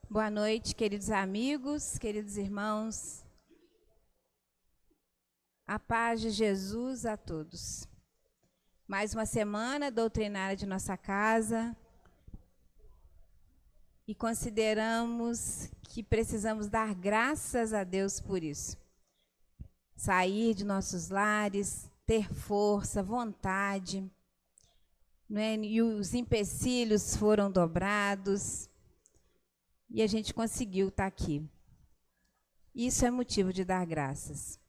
Boa noite, queridos amigos, queridos irmãos. A paz de Jesus a todos. Mais uma semana doutrinária de nossa casa e consideramos que precisamos dar graças a Deus por isso. Sair de nossos lares, ter força, vontade, não é? E os empecilhos foram dobrados. E a gente conseguiu estar aqui. Isso é motivo de dar graças.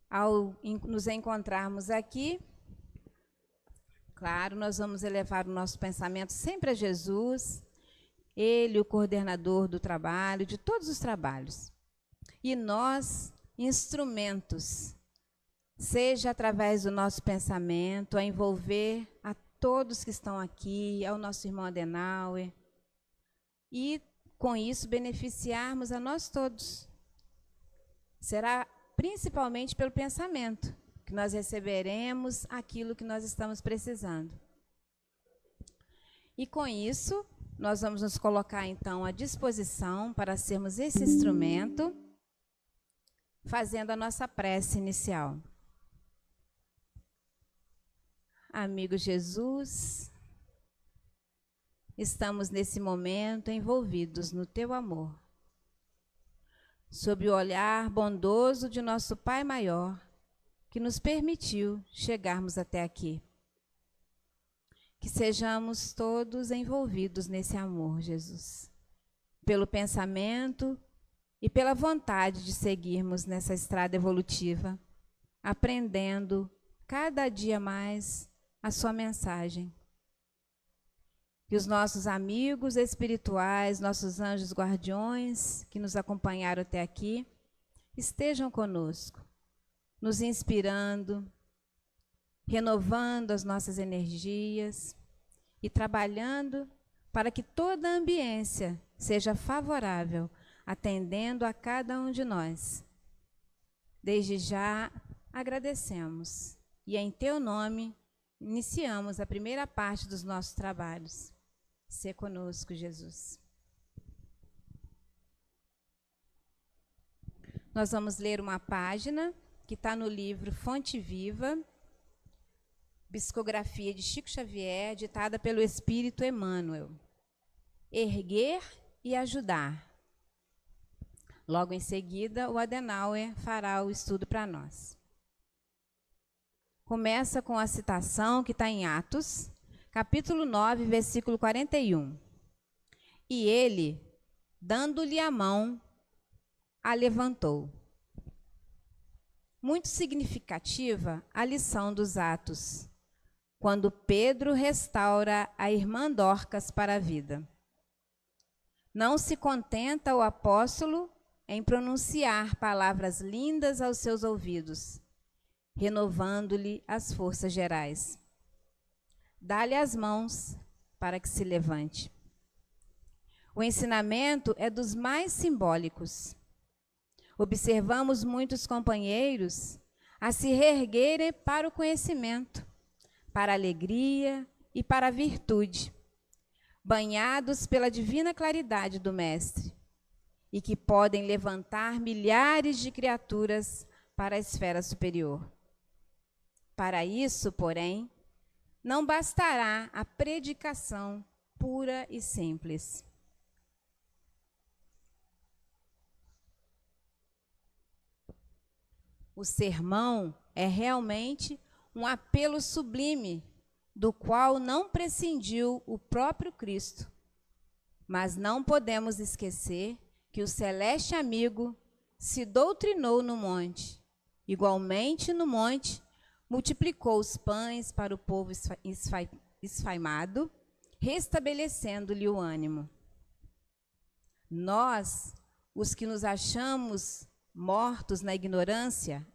Ao nos encontrarmos aqui, claro, nós vamos elevar o nosso pensamento sempre a Jesus, Ele, o coordenador do trabalho, de todos os trabalhos. E nós, instrumentos, seja através do nosso pensamento, a envolver a todos que estão aqui, ao nosso irmão Adenauer, e, com isso, beneficiarmos a nós todos. Será principalmente pelo pensamento que nós receberemos aquilo que nós estamos precisando. E, com isso, nós vamos nos colocar, então, à disposição para sermos esse instrumento, fazendo a nossa prece inicial. Amigo Jesus, estamos nesse momento envolvidos no teu amor, sob o olhar bondoso de nosso Pai Maior, que nos permitiu chegarmos até aqui. Que sejamos todos envolvidos nesse amor, Jesus, pelo pensamento e pela vontade de seguirmos nessa estrada evolutiva, aprendendo cada dia mais a sua mensagem. Que os nossos amigos espirituais, nossos anjos guardiões, que nos acompanharam até aqui, estejam conosco, nos inspirando, renovando as nossas energias e trabalhando para que toda a ambiência seja favorável, atendendo a cada um de nós. Desde já, agradecemos e, em teu nome, iniciamos a primeira parte dos nossos trabalhos. Sê conosco, Jesus. Nós vamos ler uma página que está no livro Fonte Viva, Psicografia de Chico Xavier, ditada pelo Espírito Emmanuel. Erguer e ajudar. Logo em seguida, o Adenauer fará o estudo para nós. Começa com a citação que está em Atos, capítulo 9, versículo 41. E ele, dando-lhe a mão, a levantou. Muito significativa a lição dos Atos, quando Pedro restaura a irmã Dorcas para a vida. Não se contenta o apóstolo em pronunciar palavras lindas aos seus ouvidos, renovando-lhe as forças gerais. Dá-lhe as mãos para que se levante. O ensinamento é dos mais simbólicos. Observamos muitos companheiros a se reerguerem para o conhecimento, para a alegria e para a virtude, banhados pela divina claridade do Mestre, e que podem levantar milhares de criaturas para a esfera superior. Para isso, porém, não bastará a predicação pura e simples. O sermão é realmente um apelo sublime, do qual não prescindiu o próprio Cristo. Mas não podemos esquecer que o celeste amigo se doutrinou no monte. Igualmente, no monte, multiplicou os pães para o povo esfaimado, restabelecendo-lhe o ânimo. Nós, os que nos achávamos mortos na ignorância,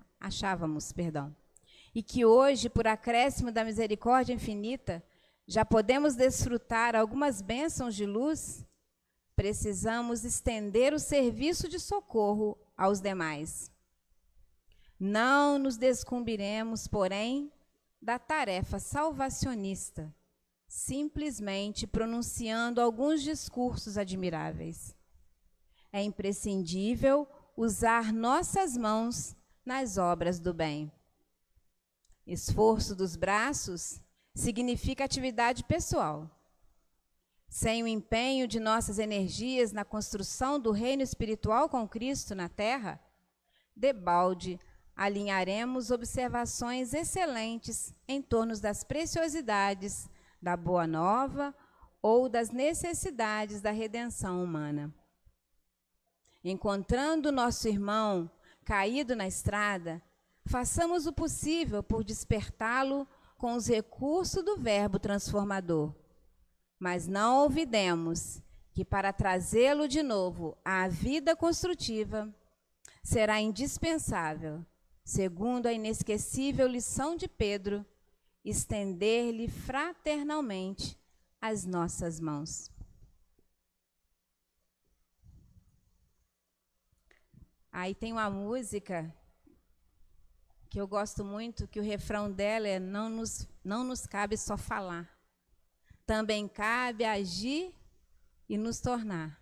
e que hoje, por acréscimo da misericórdia infinita, já podemos desfrutar algumas bênçãos de luz, precisamos estender o serviço de socorro aos demais. Não nos descumbiremos, porém, da tarefa salvacionista, simplesmente pronunciando alguns discursos admiráveis. É imprescindível usar nossas mãos nas obras do bem. Esforço dos braços significa atividade pessoal. Sem o empenho de nossas energias na construção do reino espiritual com Cristo na terra, debalde alinharemos observações excelentes em torno das preciosidades da Boa Nova ou das necessidades da redenção humana. Encontrando nosso irmão caído na estrada, façamos o possível por despertá-lo com os recursos do verbo transformador. Mas não olvidemos que para trazê-lo de novo à vida construtiva, será indispensável, segundo a inesquecível lição de Pedro, estender-lhe fraternalmente as nossas mãos. Aí tem uma música que eu gosto muito, que o refrão dela é não nos cabe só falar. Também cabe agir e nos tornar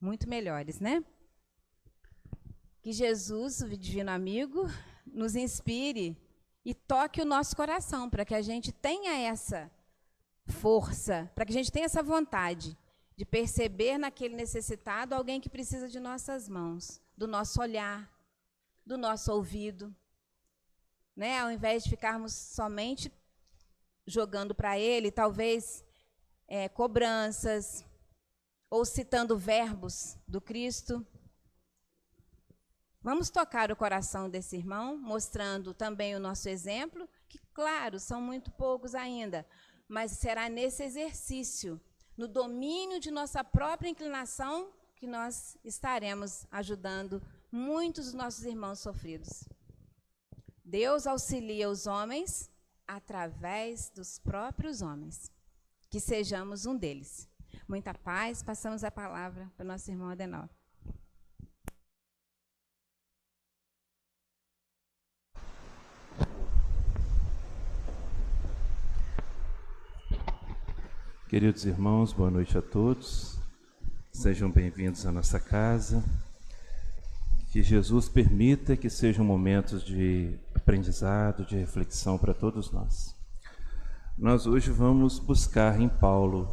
muito melhores, né? Que Jesus, o divino amigo, nos inspire e toque o nosso coração, para que a gente tenha essa força, para que a gente tenha essa vontade de perceber naquele necessitado alguém que precisa de nossas mãos, do nosso olhar, do nosso ouvido, né? Ao invés de ficarmos somente jogando para ele, talvez cobranças, ou citando verbos do Cristo. Vamos tocar o coração desse irmão, mostrando também o nosso exemplo, que, claro, são muito poucos ainda, mas será nesse exercício, no domínio de nossa própria inclinação, que nós estaremos ajudando muitos dos nossos irmãos sofridos. Deus auxilia os homens através dos próprios homens. Que sejamos um deles. Muita paz. Passamos a palavra para o nosso irmão Adenor. Queridos irmãos, boa noite a todos. Sejam bem-vindos à nossa casa. Que Jesus permita que sejam momentos de aprendizado, de reflexão para todos nós. Nós hoje vamos buscar em Paulo,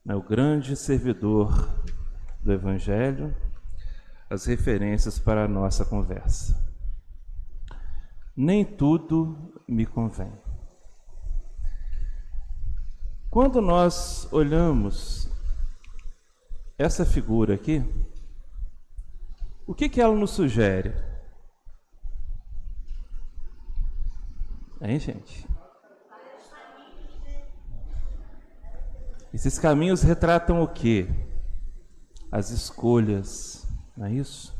o grande servidor do Evangelho, as referências para a nossa conversa. Nem tudo me convém. Quando nós olhamos essa figura aqui, o que ela nos sugere? Hein, gente? Esses caminhos retratam o quê? As escolhas, não é isso?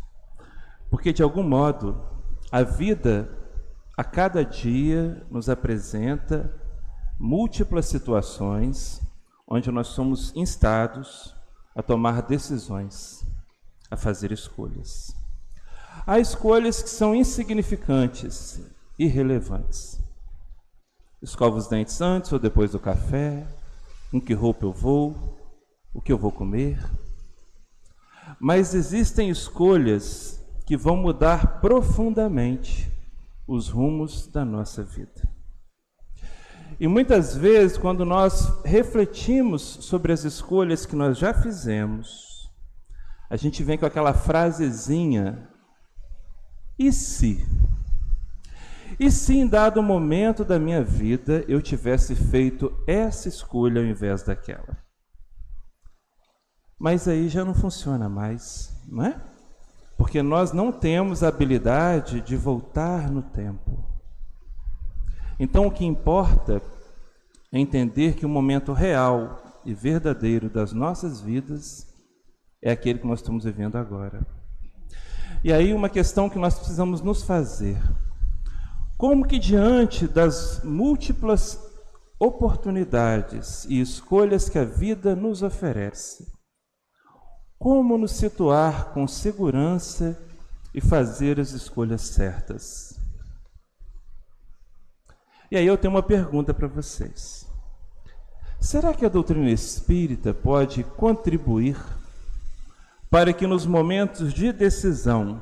Porque, de algum modo, a vida, a cada dia, nos apresenta múltiplas situações onde nós somos instados a tomar decisões, a fazer escolhas. Há escolhas que são insignificantes, irrelevantes. Escovo os dentes antes ou depois do café, com que roupa eu vou, o que eu vou comer. Mas existem escolhas que vão mudar profundamente os rumos da nossa vida. E muitas vezes, quando nós refletimos sobre as escolhas que nós já fizemos, a gente vem com aquela frasezinha, e se? E se em dado momento da minha vida eu tivesse feito essa escolha ao invés daquela? Mas aí já não funciona mais, não é? Porque nós não temos a habilidade de voltar no tempo. Então o que importa é entender que o momento real e verdadeiro das nossas vidas é aquele que nós estamos vivendo agora. E aí uma questão que nós precisamos nos fazer: como que diante das múltiplas oportunidades e escolhas que a vida nos oferece, como nos situar com segurança e fazer as escolhas certas? E aí eu tenho uma pergunta para vocês. será que a doutrina espírita pode contribuir para que nos momentos de decisão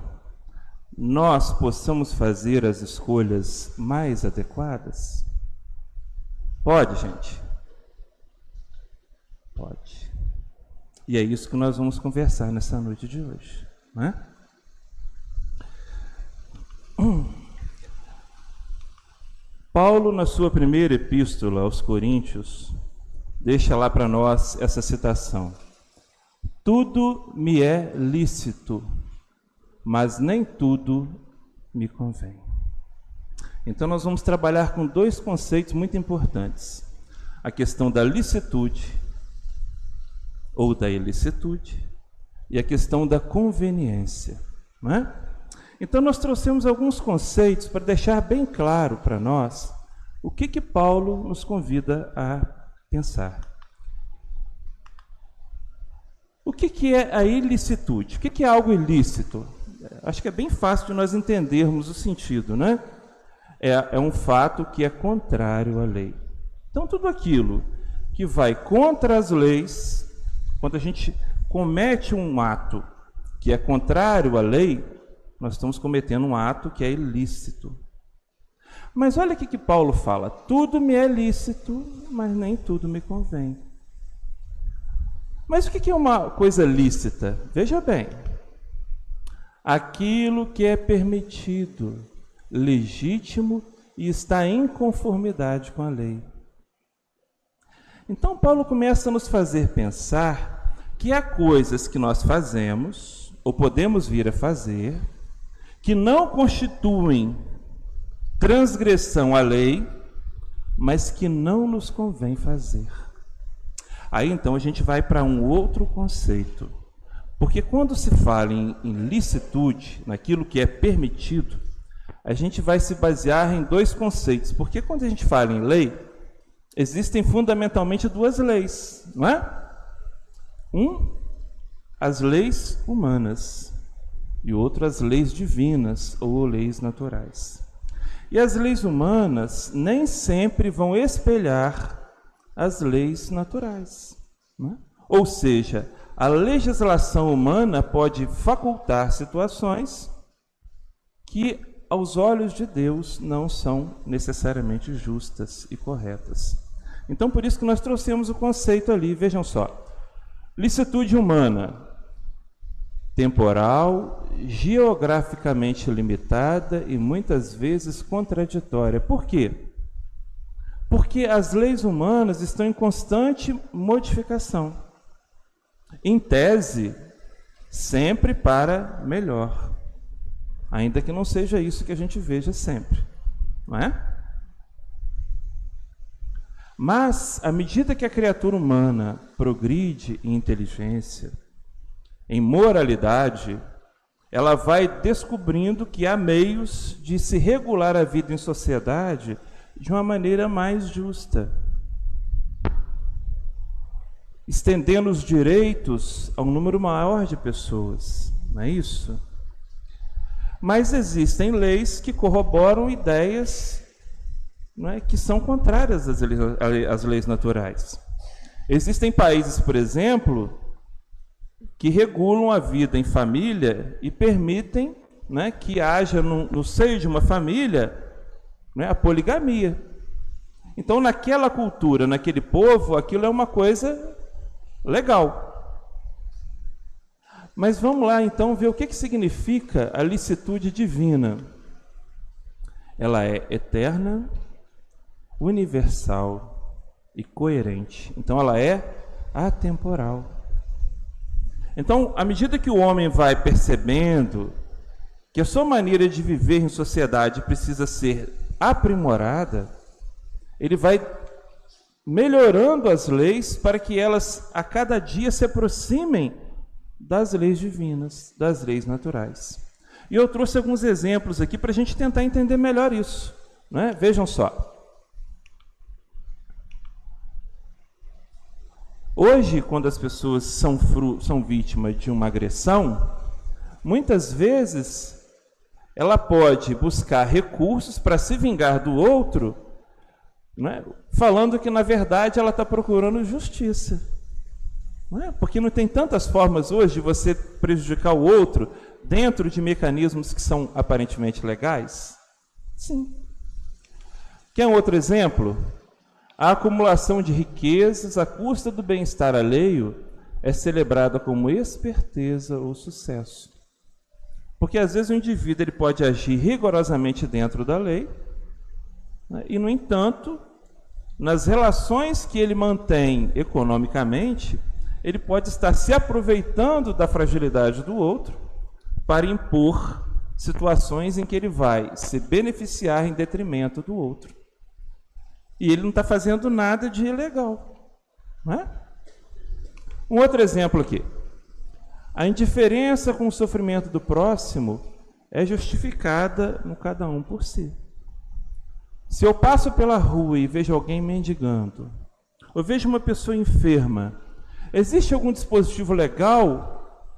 nós possamos fazer as escolhas mais adequadas? Pode, gente? Pode. E é isso que nós vamos conversar nessa noite de hoje, né? Paulo, na sua primeira epístola aos Coríntios, deixa lá para nós essa citação: tudo me é lícito, mas nem tudo me convém. Então nós vamos trabalhar com dois conceitos muito importantes: a questão da licitude ou da ilicitude e a questão da conveniência, não é? Então nós trouxemos alguns conceitos para deixar bem claro para nós o que Paulo nos convida a pensar. O que é a ilicitude? O que é algo ilícito? Acho que é bem fácil de nós entendermos o sentido, né? É um fato que é contrário à lei. Então, tudo aquilo que vai contra as leis, quando a gente comete um ato que é contrário à lei, nós estamos cometendo um ato que é ilícito. Mas olha o que Paulo fala: tudo me é lícito, mas nem tudo me convém. Mas o que é uma coisa lícita? Veja bem, aquilo que é permitido, legítimo e está em conformidade com a lei. Então Paulo começa a nos fazer pensar que há coisas que nós fazemos, ou podemos vir a fazer, que não constituem transgressão à lei, mas que não nos convém fazer. Aí então a gente vai para um outro conceito, porque quando se fala em licitude, naquilo que é permitido, a gente vai se basear em dois conceitos, porque quando a gente fala em lei, existem fundamentalmente duas leis, não é? As leis humanas, e outro as leis divinas ou leis naturais. E as leis humanas nem sempre vão espelhar as leis naturais, né? Ou seja, a legislação humana pode facultar situações que aos olhos de Deus não são necessariamente justas e corretas. Então por isso que nós trouxemos o conceito ali, vejam só: licitude humana, temporal, geograficamente limitada e muitas vezes contraditória. Por quê? Porque as leis humanas estão em constante modificação. Em tese, sempre para melhor. Ainda que não seja isso que a gente veja sempre, não é? Mas, à medida que a criatura humana progride em inteligência, em moralidade, ela vai descobrindo que há meios de se regular a vida em sociedade de uma maneira mais justa, estendendo os direitos a um número maior de pessoas, não é isso? Mas existem leis que corroboram ideias, não é, que são contrárias às leis naturais. Existem países, por exemplo, que regulam a vida em família e permitem, né, que haja no seio de uma família, né, a poligamia. Então, naquela cultura, naquele povo, aquilo é uma coisa legal. Mas vamos lá, então, ver o que significa a licitude divina. Ela é eterna, universal e coerente. Então, ela é atemporal. Então, à medida que o homem vai percebendo que a sua maneira de viver em sociedade precisa ser aprimorada, ele vai melhorando as leis para que elas a cada dia se aproximem das leis divinas, das leis naturais. E eu trouxe alguns exemplos aqui para a gente tentar entender melhor isso, né? Vejam só. Hoje, quando as pessoas são vítimas de uma agressão, muitas vezes ela pode buscar recursos para se vingar do outro, né? Falando que, na verdade, ela está procurando justiça. Não é? Porque não tem tantas formas hoje de você prejudicar o outro dentro de mecanismos que são aparentemente legais? Sim. Quer um outro exemplo? A acumulação de riquezas à custa do bem-estar alheio é celebrada como esperteza ou sucesso. Porque às vezes o indivíduo ele pode agir rigorosamente dentro da lei, né? E, no entanto, nas relações que ele mantém economicamente, ele pode estar se aproveitando da fragilidade do outro para impor situações em que ele vai se beneficiar em detrimento do outro. E ele não está fazendo nada de ilegal. Não é? Um outro exemplo aqui. A indiferença com o sofrimento do próximo é justificada no cada um por si. Se eu passo pela rua e vejo alguém mendigando, ou vejo uma pessoa enferma, existe algum dispositivo legal,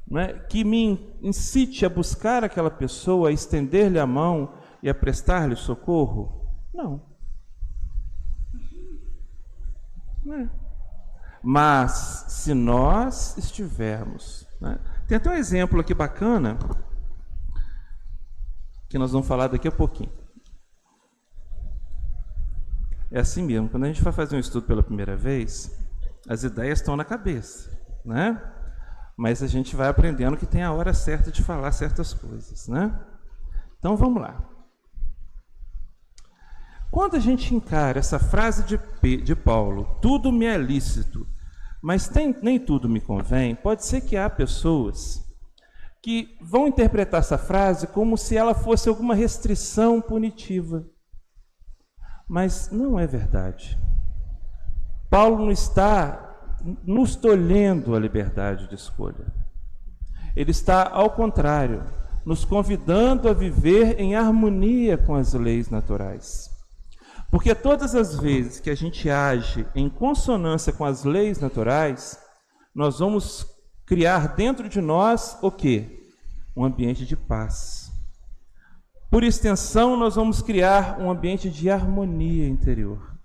né, que me incite a buscar aquela pessoa, a estender-lhe a mão e a prestar-lhe socorro? Não. Mas, se nós estivermos... né? Tem até um exemplo aqui bacana, que nós vamos falar daqui a pouquinho. É assim mesmo, quando a gente vai fazer um estudo pela primeira vez, as ideias estão na cabeça, né? Mas a gente vai aprendendo que tem a hora certa de falar certas coisas, né? Então, vamos lá. Quando a gente encara essa frase de Paulo, tudo me é lícito, mas nem tudo me convém, pode ser que há pessoas que vão interpretar essa frase como se ela fosse alguma restrição punitiva. Mas não é verdade. Paulo não está nos tolhendo a liberdade de escolha. Ele está, ao contrário, nos convidando a viver em harmonia com as leis naturais. Porque todas as vezes que a gente age em consonância com as leis naturais, nós vamos criar dentro de nós o quê? Um ambiente de paz. Por extensão, nós vamos criar um ambiente de harmonia interior,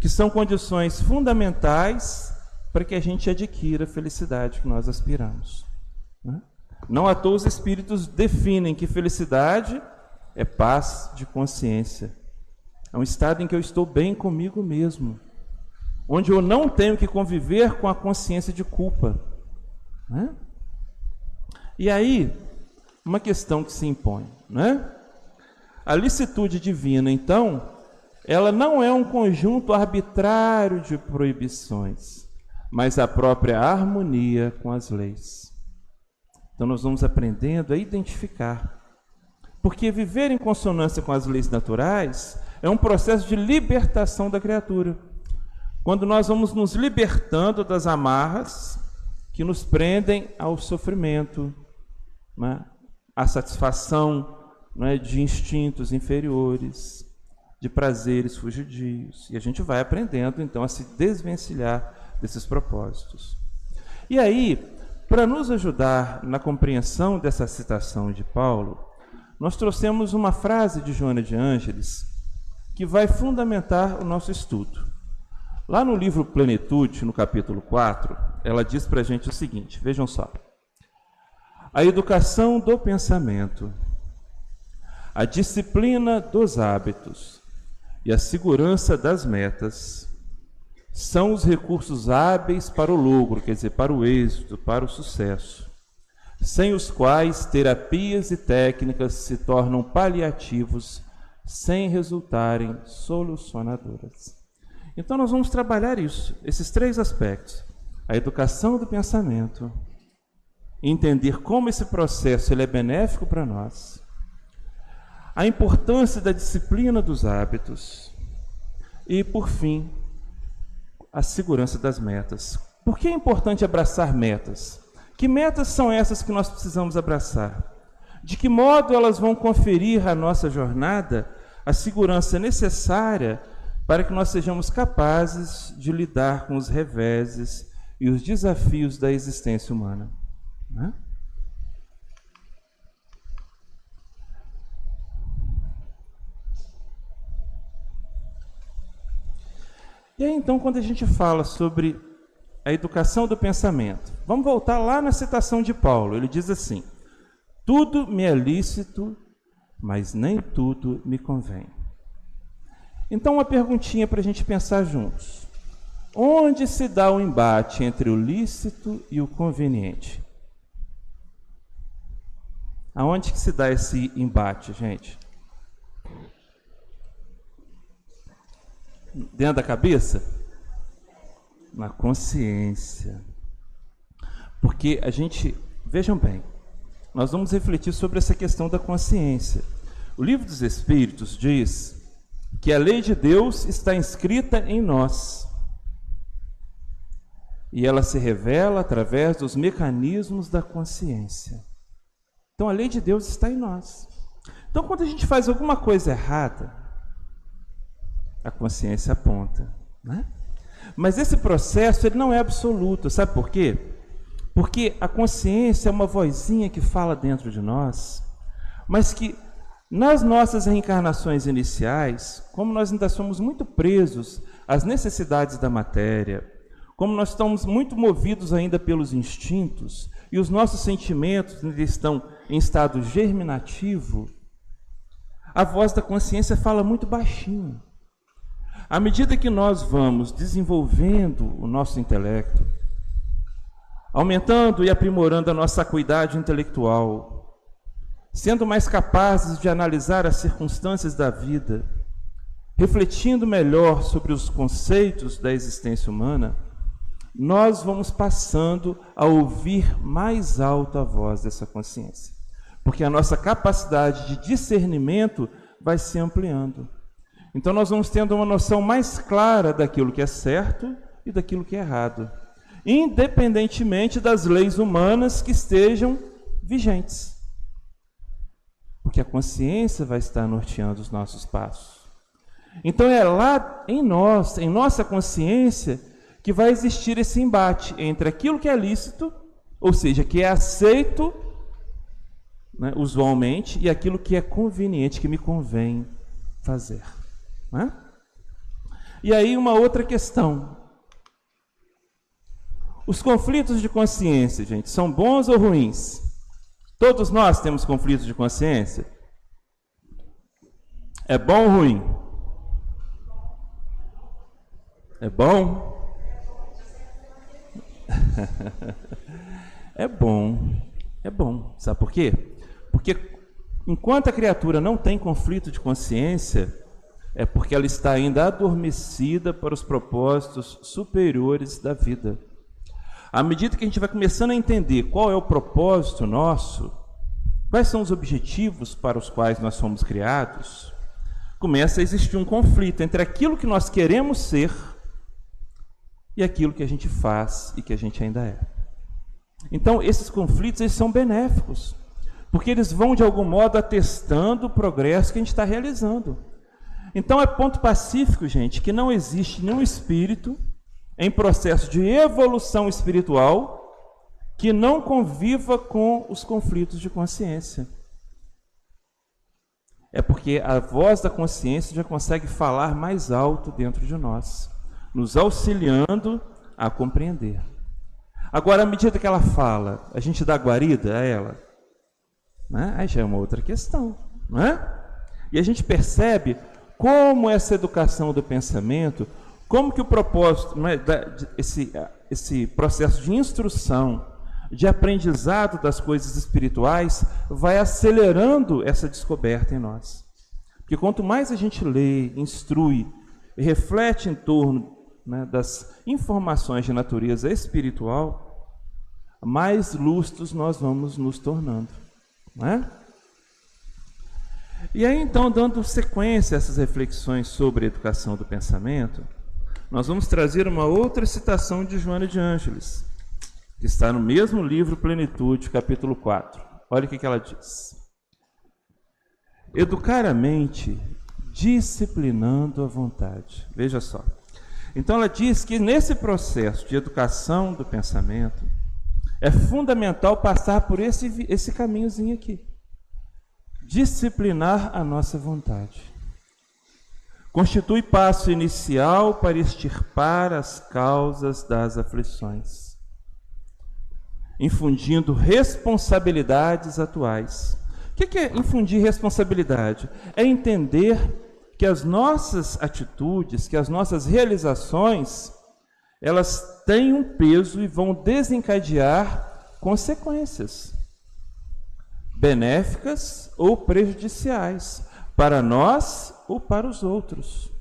que são condições fundamentais para que a gente adquira a felicidade que nós aspiramos. Não à toa os espíritos definem que felicidade é paz de consciência. É um estado em que eu estou bem comigo mesmo, onde eu não tenho que conviver com a consciência de culpa. Né? E aí, uma questão que se impõe, né? A licitude divina, então, ela não é um conjunto arbitrário de proibições, mas a própria harmonia com as leis. Então nós vamos aprendendo a identificar. Porque viver em consonância com as leis naturais é um processo de libertação da criatura. Quando nós vamos nos libertando das amarras que nos prendem ao sofrimento, né? À satisfação, né, de instintos inferiores, de prazeres fugidios. E a gente vai aprendendo, então, a se desvencilhar desses propósitos. E aí, para nos ajudar na compreensão dessa citação de Paulo, nós trouxemos uma frase de Joana de Ângeles que vai fundamentar o nosso estudo. Lá no livro Plenitude, no capítulo 4, ela diz para a gente o seguinte, vejam só. A educação do pensamento, a disciplina dos hábitos e a segurança das metas são os recursos hábeis para o logro, quer dizer, para o êxito, para o sucesso, sem os quais terapias e técnicas se tornam paliativos sem resultarem solucionadoras. Então nós vamos trabalhar isso, esses três aspectos. A educação do pensamento, entender como esse processo ele é benéfico para nós, a importância da disciplina dos hábitos e, por fim, a segurança das metas. Por que é importante abraçar metas? Que metas são essas que nós precisamos abraçar? De que modo elas vão conferir à nossa jornada a segurança necessária para que nós sejamos capazes de lidar com os reveses e os desafios da existência humana? Né? E aí, então, quando a gente fala sobre a educação do pensamento, vamos voltar lá na citação de Paulo. Ele diz assim: tudo me é lícito, mas nem tudo me convém. Então, uma perguntinha para a gente pensar juntos. Onde se dá o embate entre o lícito e o conveniente? Aonde que se dá esse embate, gente? Dentro da cabeça? Na consciência. Porque a gente, vejam bem, nós vamos refletir sobre essa questão da consciência. O Livro dos Espíritos diz que a lei de Deus está inscrita em nós. E ela se revela através dos mecanismos da consciência. Então a lei de Deus está em nós. Então quando a gente faz alguma coisa errada, a consciência aponta, né? Mas esse processo ele não é absoluto, sabe por quê? Porque a consciência é uma vozinha que fala dentro de nós, mas que nas nossas reencarnações iniciais, como nós ainda somos muito presos às necessidades da matéria, como nós estamos muito movidos ainda pelos instintos, e os nossos sentimentos ainda estão em estado germinativo, a voz da consciência fala muito baixinho. À medida que nós vamos desenvolvendo o nosso intelecto, aumentando e aprimorando a nossa acuidade intelectual, sendo mais capazes de analisar as circunstâncias da vida, refletindo melhor sobre os conceitos da existência humana, nós vamos passando a ouvir mais alto a voz dessa consciência. Porque a nossa capacidade de discernimento vai se ampliando. Então nós vamos tendo uma noção mais clara daquilo que é certo e daquilo que é errado, independentemente das leis humanas que estejam vigentes. Porque a consciência vai estar norteando os nossos passos. Então é lá em nós, em nossa consciência, que vai existir esse embate entre aquilo que é lícito, ou seja, que é aceito, né, usualmente, e aquilo que é conveniente, que me convém fazer. Né? E aí uma outra questão. Os conflitos de consciência, gente, são bons ou ruins? Todos nós temos conflitos de consciência? É bom ou ruim? É bom? É bom. Sabe por quê? Porque enquanto a criatura não tem conflito de consciência, é porque ela está ainda adormecida para os propósitos superiores da vida. À medida que a gente vai começando a entender qual é o propósito nosso, quais são os objetivos para os quais nós fomos criados, começa a existir um conflito entre aquilo que nós queremos ser e aquilo que a gente faz e que a gente ainda é. Então, esses conflitos eles são benéficos, porque eles vão, de algum modo, atestando o progresso que a gente está realizando. Então, é ponto pacífico, gente, que não existe nenhum espírito em processo de evolução espiritual que não conviva com os conflitos de consciência. É porque a voz da consciência já consegue falar mais alto dentro de nós, nos auxiliando a compreender. Agora, à medida que ela fala, a gente dá guarida a ela, né? Aí já é uma outra questão, não é? E a gente percebe como essa educação do pensamento, como que o propósito, não é, esse processo de instrução, de aprendizado das coisas espirituais, vai acelerando essa descoberta em nós. Porque quanto mais a gente lê, instrui e reflete em torno, né, das informações de natureza espiritual, mais lustros nós vamos nos tornando, não é? E aí, então, dando sequência a essas reflexões sobre a educação do pensamento, nós vamos trazer uma outra citação de Joana de Ângeles, que está no mesmo livro Plenitude, capítulo 4. Olha o que ela diz. Educar a mente, disciplinando a vontade. Veja só. Então ela diz que nesse processo de educação do pensamento, é fundamental passar por esse caminhozinho aqui. Disciplinar a nossa vontade. constitui passo inicial para extirpar as causas das aflições, infundindo responsabilidades atuais. O que é infundir responsabilidade? É entender que as nossas atitudes, que as nossas realizações, elas têm um peso e vão desencadear consequências benéficas ou prejudiciais para nós ou para os outros.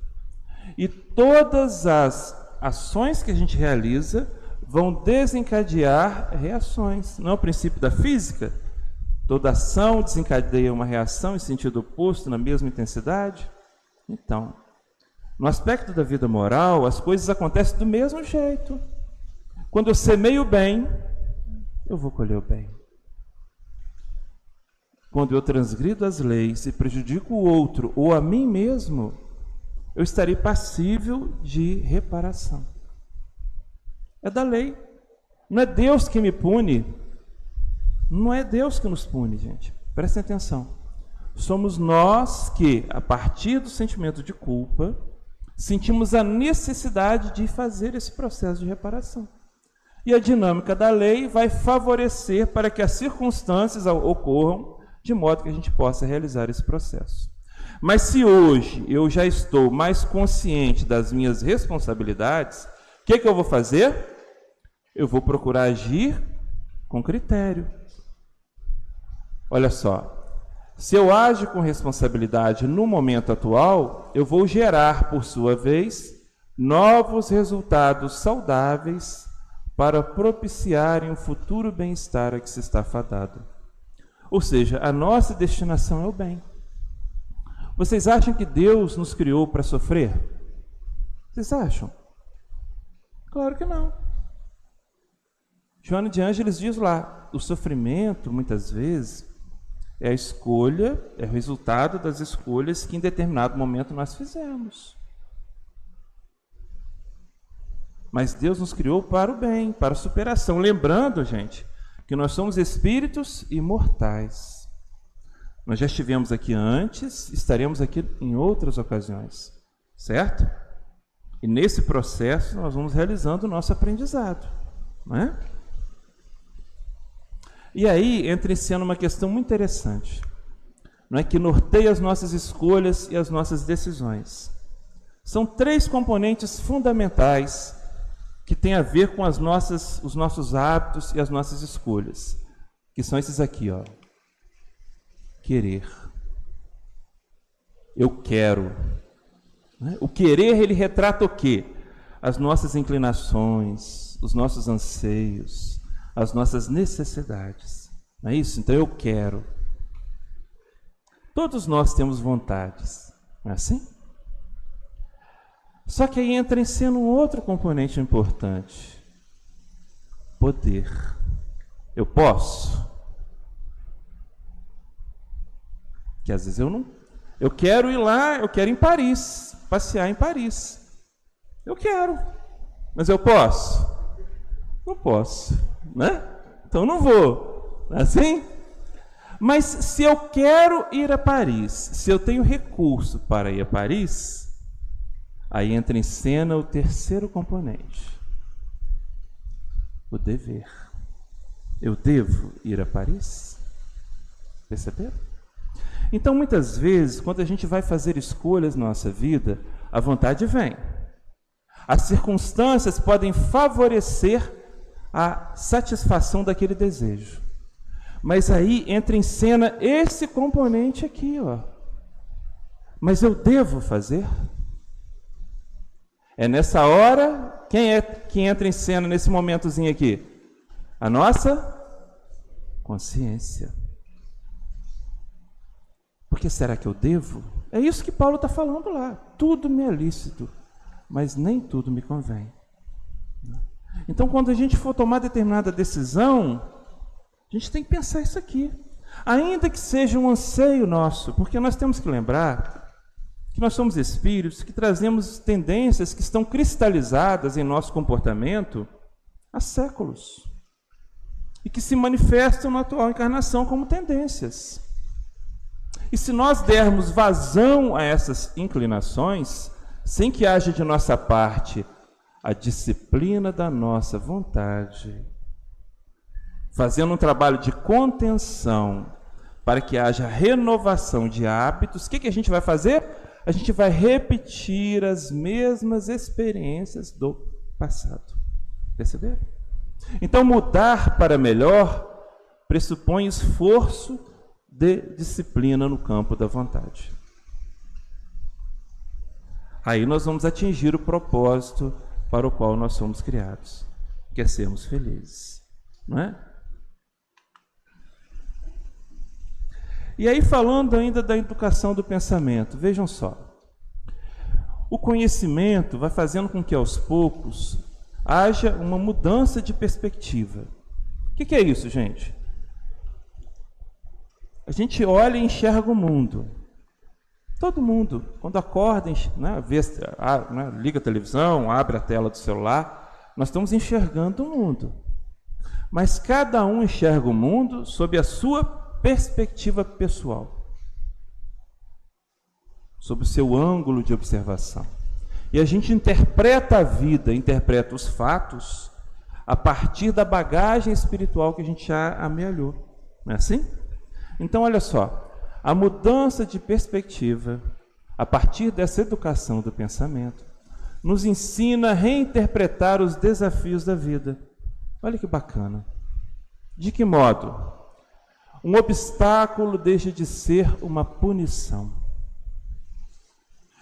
E todas as ações que a gente realiza vão desencadear reações. Não é o princípio da física? Toda ação desencadeia uma reação em sentido oposto, na mesma intensidade? Então, no aspecto da vida moral, as coisas acontecem do mesmo jeito. Quando eu semeio o bem, eu vou colher o bem. Quando eu transgrido as leis e prejudico o outro ou a mim mesmo, eu estarei passível de reparação. É da lei. Não é Deus que me pune. Não é Deus que nos pune, gente. Prestem atenção. Somos nós que, a partir do sentimento de culpa, sentimos a necessidade de fazer esse processo de reparação. E a dinâmica da lei vai favorecer para que as circunstâncias ocorram de modo que a gente possa realizar esse processo. Mas se hoje eu já estou mais consciente das minhas responsabilidades, o que eu vou fazer? Eu vou procurar agir com critério. Olha só, se eu ajo com responsabilidade no momento atual, eu vou gerar, por sua vez, novos resultados saudáveis para propiciarem um futuro bem-estar a que se está fadado. Ou seja, a nossa destinação é o bem. Vocês acham que Deus nos criou para sofrer? Vocês acham? Claro que não. Joana de Ângeles diz lá, o sofrimento, muitas vezes, é a escolha, é o resultado das escolhas que em determinado momento nós fizemos. Mas Deus nos criou para o bem, para a superação. Lembrando, gente, que nós somos espíritos imortais. Nós já estivemos aqui antes, estaremos aqui em outras ocasiões, certo? E nesse processo nós vamos realizando o nosso aprendizado, não é? E aí entra em cena uma questão muito interessante, não é, que norteia as nossas escolhas e as nossas decisões. São 3 componentes fundamentais que têm a ver com os nossos hábitos e as nossas escolhas, que são esses aqui, ó. Querer. Eu quero. O querer, ele retrata o quê? As nossas inclinações, os nossos anseios, as nossas necessidades. Não é isso? Então eu quero. Todos nós temos vontades, não é assim? Só que aí entra em cena um outro componente importante. Poder. Eu posso? Que às vezes eu não. Eu quero ir lá, eu quero ir em Paris, passear em Paris. Eu quero. Mas eu posso? Não posso, né? Então não vou. Não é assim? Mas se eu quero ir a Paris, se eu tenho recurso para ir a Paris, aí entra em cena o terceiro componente. O dever. Eu devo ir a Paris? Perceberam? Então, muitas vezes, quando a gente vai fazer escolhas na nossa vida, a vontade vem. As circunstâncias podem favorecer a satisfação daquele desejo. Mas aí entra em cena esse componente aqui, ó. Mas eu devo fazer? É nessa hora, quem é que entra em cena nesse momentozinho aqui? A nossa consciência. Porque será que eu devo? É isso que Paulo está falando lá. Tudo me é lícito, mas nem tudo me convém. Então, quando a gente for tomar determinada decisão, a gente tem que pensar isso aqui. Ainda que seja um anseio nosso, porque nós temos que lembrar que nós somos espíritos que trazemos tendências que estão cristalizadas em nosso comportamento há séculos e que se manifestam na atual encarnação como tendências. E se nós dermos vazão a essas inclinações, sem que haja de nossa parte a disciplina da nossa vontade, fazendo um trabalho de contenção para que haja renovação de hábitos, o que a gente vai fazer? A gente vai repetir as mesmas experiências do passado. Perceberam? Então, mudar para melhor pressupõe esforço de disciplina no campo da vontade. Aí nós vamos atingir o propósito para o qual nós somos criados, que é sermos felizes, não é? E aí, falando ainda da educação do pensamento, vejam só. O conhecimento vai fazendo com que, aos poucos, haja uma mudança de perspectiva. O que é isso, gente? A gente olha e enxerga o mundo. Todo mundo, quando acorda, né, liga a televisão, abre a tela do celular, nós estamos enxergando o mundo. Mas cada um enxerga o mundo sob a sua perspectiva pessoal, sob o seu ângulo de observação. E a gente interpreta a vida, interpreta os fatos a partir da bagagem espiritual que a gente já amealhou. Não é assim? Então, olha só, a mudança de perspectiva, a partir dessa educação do pensamento, nos ensina a reinterpretar os desafios da vida. Olha que bacana. De que modo? Um obstáculo deixa de ser uma punição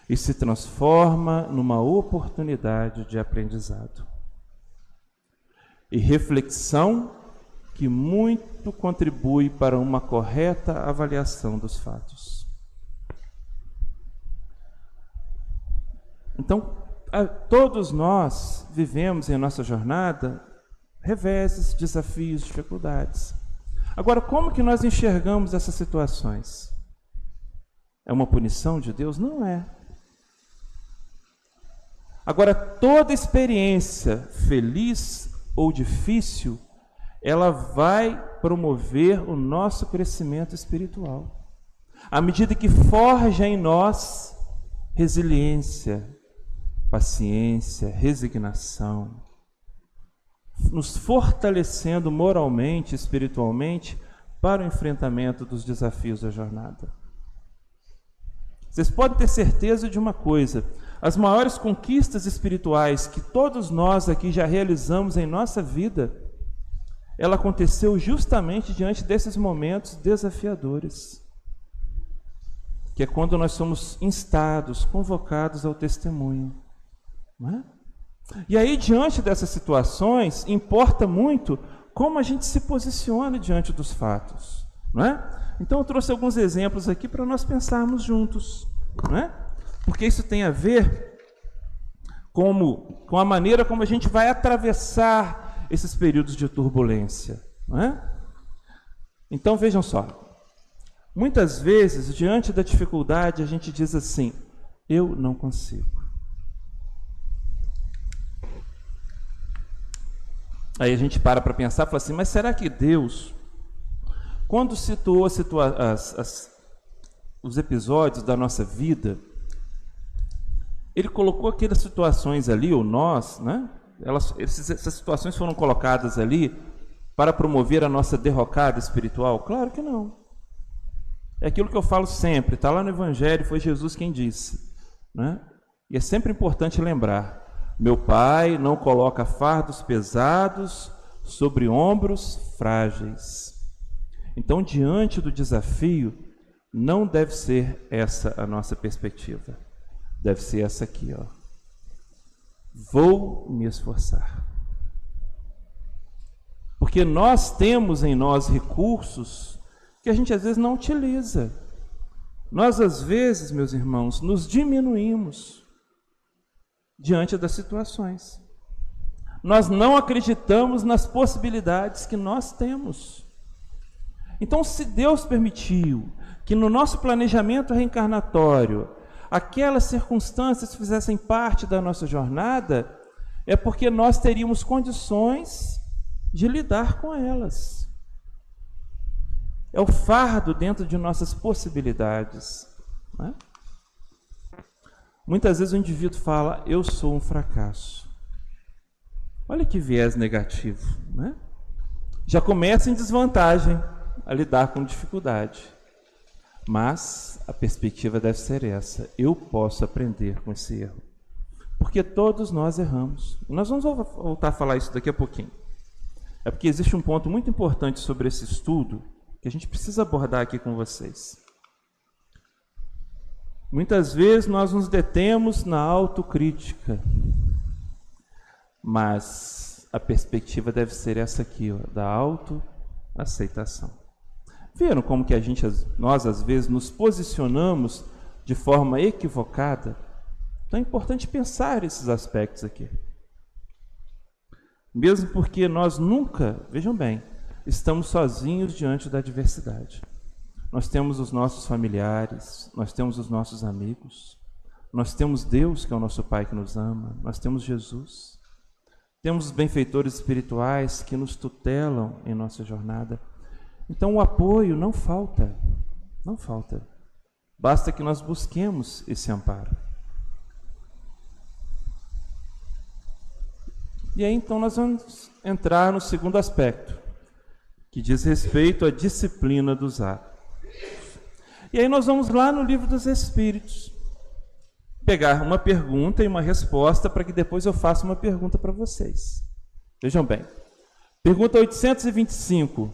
e se transforma numa oportunidade de aprendizado e reflexão que muito contribui para uma correta avaliação dos fatos. Então, todos nós vivemos em nossa jornada reveses, desafios, dificuldades. Agora, como que nós enxergamos essas situações? É uma punição de Deus? Não é. Agora, toda experiência feliz ou difícil, ela vai promover o nosso crescimento espiritual. À medida que forja em nós resiliência, paciência, resignação, nos fortalecendo moralmente, espiritualmente, para o enfrentamento dos desafios da jornada. Vocês podem ter certeza de uma coisa: as maiores conquistas espirituais que todos nós aqui já realizamos em nossa vida, ela aconteceu justamente diante desses momentos desafiadores, que é quando nós somos instados, convocados ao testemunho, não é? E aí, diante dessas situações, importa muito como a gente se posiciona diante dos fatos, não é? Então, eu trouxe alguns exemplos aqui para nós pensarmos juntos, não é? Porque isso tem a ver com a maneira como a gente vai atravessar esses períodos de turbulência, não é? Então, vejam só. Muitas vezes, diante da dificuldade, a gente diz assim: eu não consigo. Aí a gente para pensar e fala assim: mas será que Deus, quando situou os episódios da nossa vida, Ele colocou aquelas situações ali, ou nós, né? Essas situações foram colocadas ali para promover a nossa derrocada espiritual? Claro que não. É aquilo que eu falo sempre, está lá no Evangelho, foi Jesus quem disse, né? E é sempre importante lembrar: meu Pai não coloca fardos pesados sobre ombros frágeis. Então, diante do desafio, não deve ser essa a nossa perspectiva. Deve ser essa aqui, ó. Vou me esforçar. Porque nós temos em nós recursos que a gente às vezes não utiliza. Nós, às vezes, meus irmãos, nos diminuímos diante das situações. Nós não acreditamos nas possibilidades que nós temos. Então, se Deus permitiu que no nosso planejamento reencarnatório aquelas circunstâncias fizessem parte da nossa jornada, é porque nós teríamos condições de lidar com elas. É o fardo dentro de nossas possibilidades. Né? Muitas vezes o indivíduo fala, eu sou um fracasso. Olha que viés negativo. Né? Já começa em desvantagem a lidar com dificuldade. Mas a perspectiva deve ser essa. Eu posso aprender com esse erro. Porque todos nós erramos. E nós vamos voltar a falar isso daqui a pouquinho. É porque existe um ponto muito importante sobre esse estudo que a gente precisa abordar aqui com vocês. Muitas vezes nós nos detemos na autocrítica, mas a perspectiva deve ser essa aqui, ó, da autoaceitação. Viram como que nós às vezes nos posicionamos de forma equivocada? Então é importante pensar esses aspectos aqui. Mesmo porque nós nunca, vejam bem, estamos sozinhos diante da adversidade. Nós temos os nossos familiares, nós temos os nossos amigos, nós temos Deus, que é o nosso Pai que nos ama, nós temos Jesus, temos os benfeitores espirituais que nos tutelam em nossa jornada. Então o apoio não falta, não falta. Basta que nós busquemos esse amparo. E aí então nós vamos entrar no segundo aspecto, que diz respeito à disciplina dos atos. E aí nós vamos lá no Livro dos Espíritos, pegar uma pergunta e uma resposta para que depois eu faça uma pergunta para vocês. Vejam bem. Pergunta 825.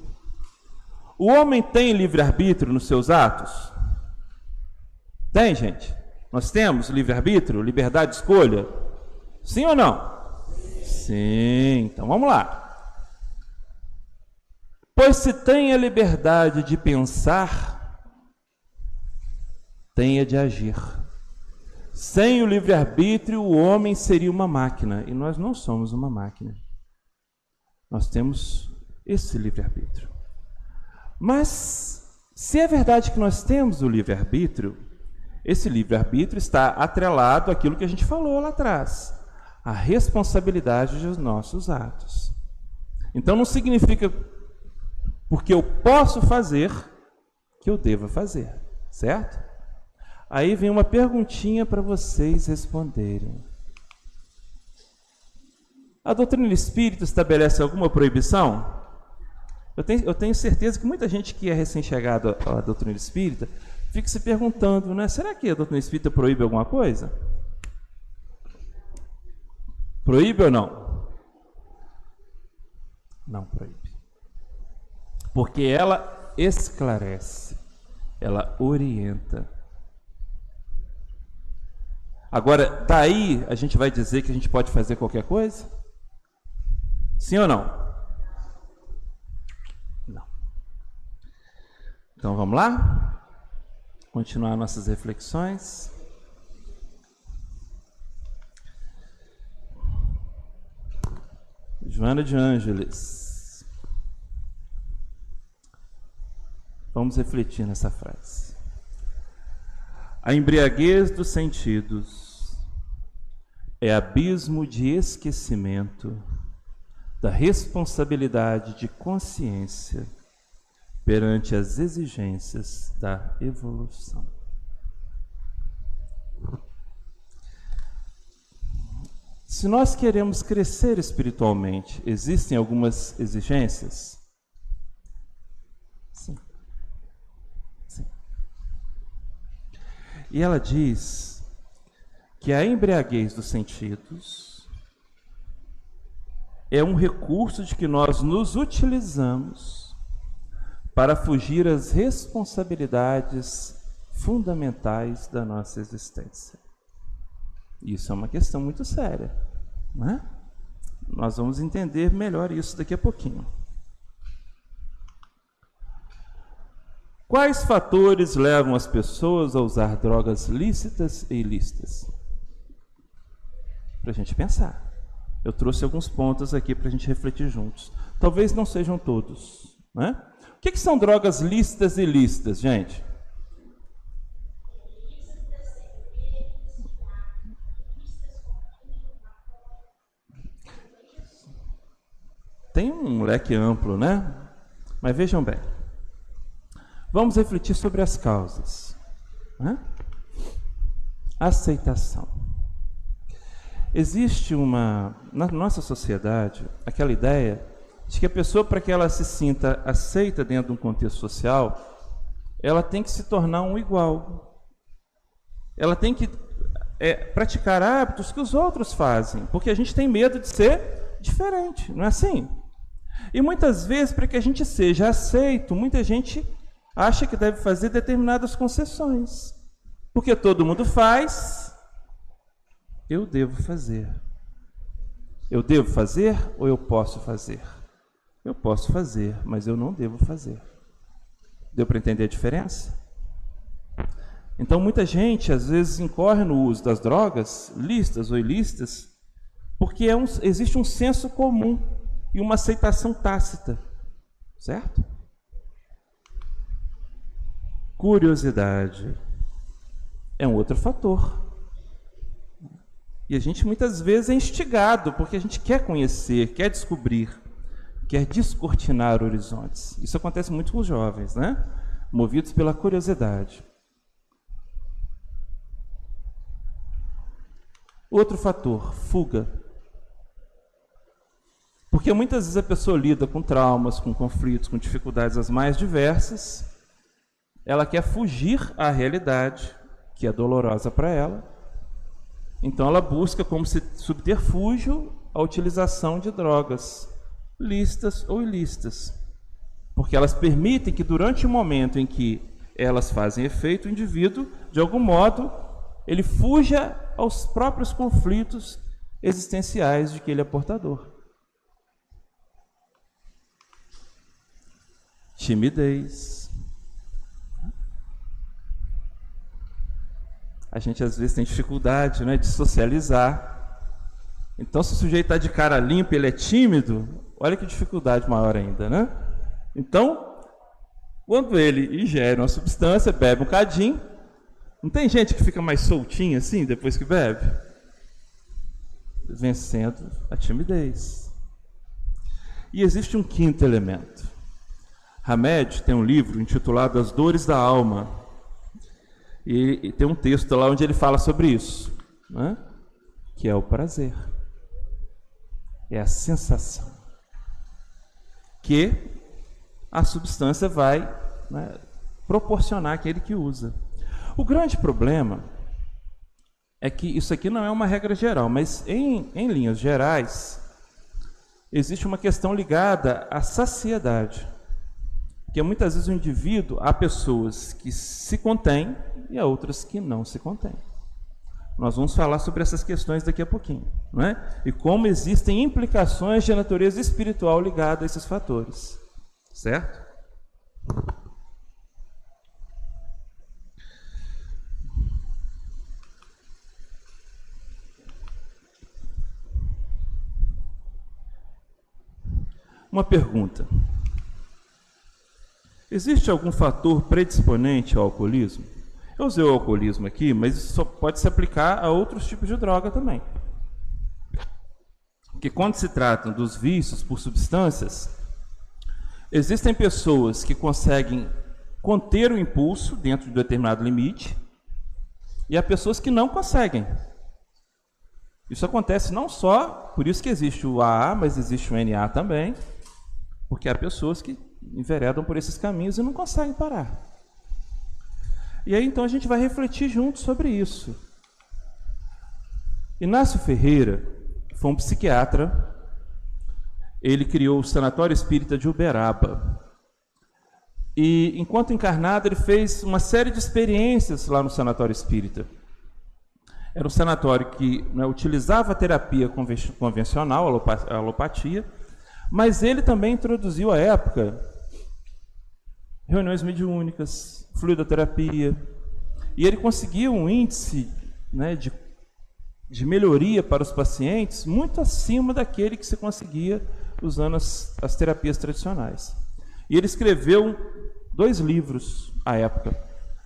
O homem tem livre-arbítrio nos seus atos? Tem, gente? Nós temos livre-arbítrio, liberdade de escolha? Sim ou não? Sim. Então vamos lá. Pois se tem a liberdade de pensar, tenha de agir. Sem o livre-arbítrio, o homem seria uma máquina. E nós não somos uma máquina. Nós temos esse livre-arbítrio. Mas, se é verdade que nós temos o livre-arbítrio, esse livre-arbítrio está atrelado àquilo que a gente falou lá atrás, a responsabilidade dos nossos atos. Então, não significa porque eu posso fazer que eu deva fazer, certo? Aí vem uma perguntinha para vocês responderem. A doutrina espírita estabelece alguma proibição? Eu tenho certeza que muita gente que é recém-chegada à doutrina espírita fica se perguntando, né? Será que a doutrina espírita proíbe alguma coisa? Proíbe ou não? Não proíbe. Porque ela esclarece, ela orienta. Agora, daí a gente vai dizer que a gente pode fazer qualquer coisa? Sim ou não? Não. Então vamos lá? Continuar nossas reflexões. Joana de Ângeles. Vamos refletir nessa frase. A embriaguez dos sentidos é abismo de esquecimento da responsabilidade de consciência perante as exigências da evolução. Se nós queremos crescer espiritualmente, existem algumas exigências? Sim. Sim. E ela diz que a embriaguez dos sentidos é um recurso de que nós nos utilizamos para fugir às responsabilidades fundamentais da nossa existência. Isso é uma questão muito séria, né? Nós vamos entender melhor isso daqui a pouquinho. Quais fatores levam as pessoas a usar drogas lícitas e ilícitas? Para a gente pensar. Eu trouxe alguns pontos aqui para a gente refletir juntos. Talvez não sejam todos, né? O que são drogas lícitas e ilícitas, gente? Tem um leque amplo, né? Mas vejam bem. Vamos refletir sobre as causas. Né? Aceitação. Existe na nossa sociedade, aquela ideia de que a pessoa, para que ela se sinta aceita dentro de um contexto social, ela tem que se tornar um igual. Ela tem que praticar hábitos que os outros fazem, porque a gente tem medo de ser diferente, não é assim? E muitas vezes, para que a gente seja aceito, muita gente acha que deve fazer determinadas concessões. Porque todo mundo faz, eu devo fazer. Eu devo fazer ou eu posso fazer? Eu posso fazer, mas eu não devo fazer. Deu para entender a diferença? Então, muita gente, às vezes, incorre no uso das drogas, lícitas ou ilícitas, porque existe um senso comum e uma aceitação tácita, certo? Curiosidade é um outro fator. E a gente, muitas vezes, é instigado, porque a gente quer conhecer, quer descobrir, quer descortinar horizontes. Isso acontece muito com os jovens, né? Movidos pela curiosidade. Outro fator, fuga. Porque muitas vezes a pessoa lida com traumas, com conflitos, com dificuldades as mais diversas. Ela quer fugir à realidade, que é dolorosa para ela. Então ela busca, como subterfúgio, a utilização de drogas, lícitas ou ilícitas. Porque elas permitem que, durante o momento em que elas fazem efeito, o indivíduo, de algum modo, ele fuja aos próprios conflitos existenciais de que ele é portador. Timidez. A gente às vezes tem dificuldade, né, de socializar. Então, se o sujeito está de cara limpa, ele é tímido, olha que dificuldade maior ainda, né? Então, quando ele ingere uma substância, bebe um cadinho, não tem gente que fica mais soltinha assim depois que bebe? Vencendo a timidez. E existe um quinto elemento. Hamed tem um livro intitulado As Dores da Alma. E tem um texto lá onde ele fala sobre isso, né? Que é o prazer. É a sensação que a substância vai, né, proporcionar àquele que usa. O grande problema é que isso aqui não é uma regra geral, mas em linhas gerais, existe uma questão ligada à saciedade. Porque muitas vezes o indivíduo, há pessoas que se contêm e há outras que não se contêm. Nós vamos falar sobre essas questões daqui a pouquinho, não é? E como existem implicações de natureza espiritual ligadas a esses fatores, certo? Uma pergunta. Existe algum fator predisponente ao alcoolismo? Eu usei o alcoolismo aqui, mas isso só pode se aplicar a outros tipos de droga também. Porque quando se trata dos vícios por substâncias, existem pessoas que conseguem conter o impulso dentro de um determinado limite, e há pessoas que não conseguem. Isso acontece não só, por isso que existe o AA, mas existe o NA também, porque há pessoas que enveredam por esses caminhos e não conseguem parar. E aí então a gente vai refletir junto sobre isso. Inácio Ferreira foi um psiquiatra. Ele criou o Sanatório Espírita de Uberaba. E enquanto encarnado, ele fez uma série de experiências lá no Sanatório Espírita. Era um sanatório que, né, utilizava a terapia convencional, a alopatia, mas ele também introduziu à época reuniões mediúnicas, fluidoterapia, e ele conseguiu um índice, né, de melhoria para os pacientes muito acima daquele que se conseguia usando as terapias tradicionais. E ele escreveu 2 livros à época,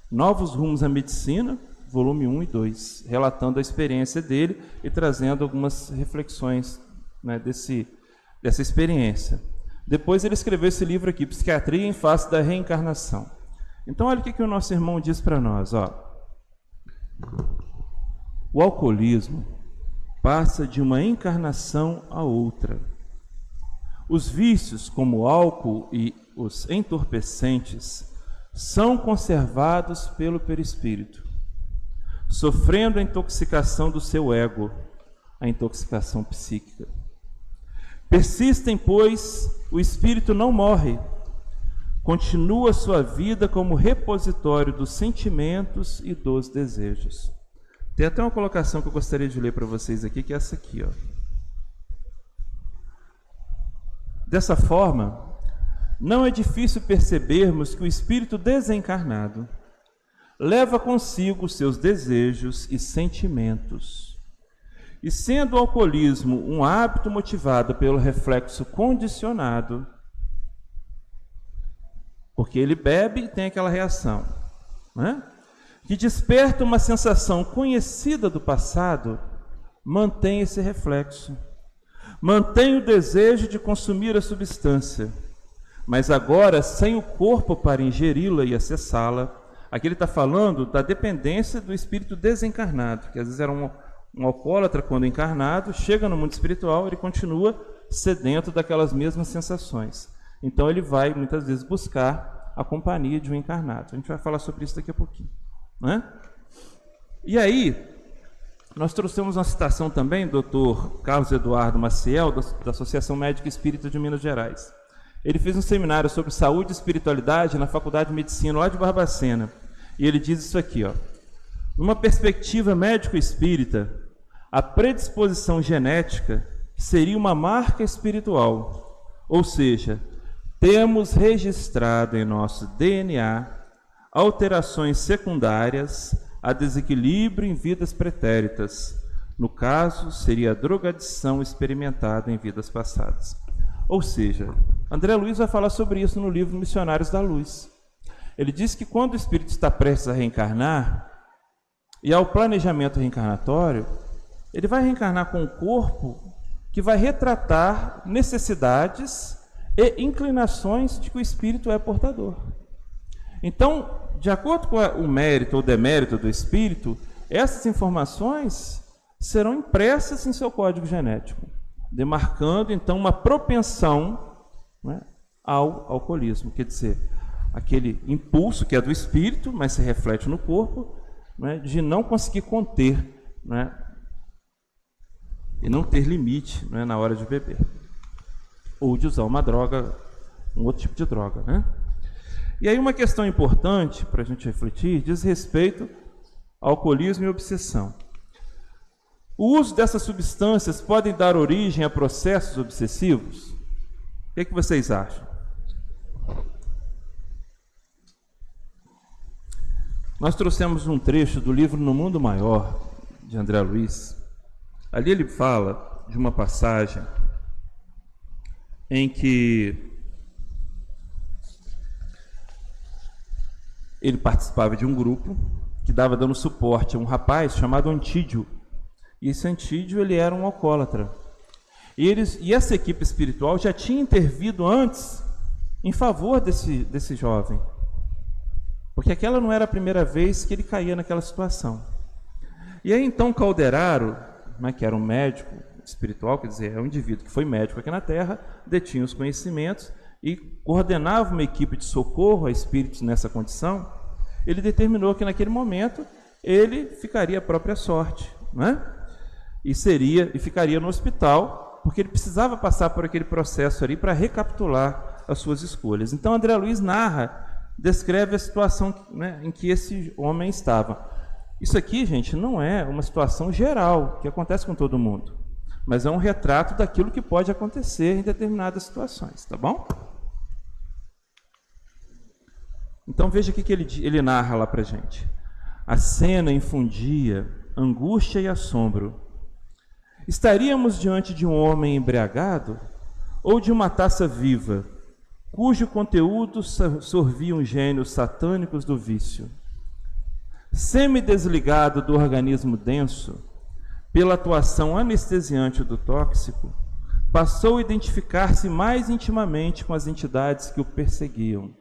Novos Rumos à Medicina, volume 1 e 2, relatando a experiência dele e trazendo algumas reflexões, né, dessa experiência. Depois ele escreveu esse livro aqui, Psiquiatria em Face da Reencarnação. Então, olha o que o nosso irmão diz para nós. Ó. O alcoolismo passa de uma encarnação a outra. Os vícios, como o álcool e os entorpecentes, são conservados pelo perispírito, sofrendo a intoxicação do seu ego, a intoxicação psíquica. Persistem, pois o espírito não morre, continua sua vida como repositório dos sentimentos e dos desejos. Tem até uma colocação que eu gostaria de ler para vocês aqui, que é essa aqui, ó. Dessa forma, não é difícil percebermos que o espírito desencarnado leva consigo seus desejos e sentimentos. E sendo o alcoolismo um hábito motivado pelo reflexo condicionado, porque ele bebe e tem aquela reação, né? Que desperta uma sensação conhecida do passado, mantém esse reflexo. Mantém o desejo de consumir a substância, mas agora sem o corpo para ingeri-la e acessá-la. Aqui ele está falando da dependência do espírito desencarnado, que às vezes era um alcoólatra quando encarnado, chega no mundo espiritual, ele continua sedento daquelas mesmas sensações. Então ele vai muitas vezes buscar a companhia de um encarnado. A gente vai falar sobre isso daqui a pouquinho, né? E aí, nós trouxemos uma citação também do Dr. Carlos Eduardo Maciel, da Associação Médica Espírita de Minas Gerais. Ele fez um seminário sobre saúde e espiritualidade na Faculdade de Medicina lá de Barbacena. E ele diz isso aqui, ó. Numa perspectiva médico-espírita, a predisposição genética seria uma marca espiritual, ou seja, temos registrado em nosso DNA alterações secundárias a desequilíbrio em vidas pretéritas. No caso, seria a drogadição experimentada em vidas passadas. Ou seja, André Luiz vai falar sobre isso no livro Missionários da Luz. Ele diz que quando o espírito está prestes a reencarnar, e ao planejamento reencarnatório, ele vai reencarnar com um corpo que vai retratar necessidades e inclinações de que o espírito é portador. Então, de acordo com o mérito ou demérito do espírito, essas informações serão impressas em seu código genético, demarcando então uma propensão, né, ao alcoolismo. Quer dizer, aquele impulso que é do espírito, mas se reflete no corpo, né, de não conseguir conter, né, e não ter limite, né, na hora de beber, ou de usar uma droga, um outro tipo de droga, né? E aí uma questão importante para a gente refletir diz respeito ao alcoolismo e obsessão. O uso dessas substâncias podem dar origem a processos obsessivos? O que vocês acham? Nós trouxemos um trecho do livro No Mundo Maior, de André Luiz. Ali ele fala de uma passagem em que ele participava de um grupo que estava dando suporte a um rapaz chamado Antídio. E esse Antídio, ele era um alcoólatra. E essa equipe espiritual já tinha intervido antes em favor desse jovem. Porque aquela não era a primeira vez que ele caía naquela situação. E aí então Calderaro, né, que era um médico espiritual, quer dizer, é um indivíduo que foi médico aqui na Terra, detinha os conhecimentos e coordenava uma equipe de socorro a espíritos nessa condição. Ele determinou que naquele momento ele ficaria à própria sorte, né? E ficaria no hospital, porque ele precisava passar por aquele processo ali para recapitular as suas escolhas. Então André Luiz descreve a situação, né, em que esse homem estava. Isso aqui, gente, não é uma situação geral que acontece com todo mundo, mas é um retrato daquilo que pode acontecer em determinadas situações, tá bom? Então veja o que ele narra lá para a gente. A cena infundia angústia e assombro. Estaríamos diante de um homem embriagado ou de uma taça viva, cujo conteúdo sorviam gênios satânicos do vício? Semidesligado do organismo denso, pela atuação anestesiante do tóxico, passou a identificar-se mais intimamente com as entidades que o perseguiam.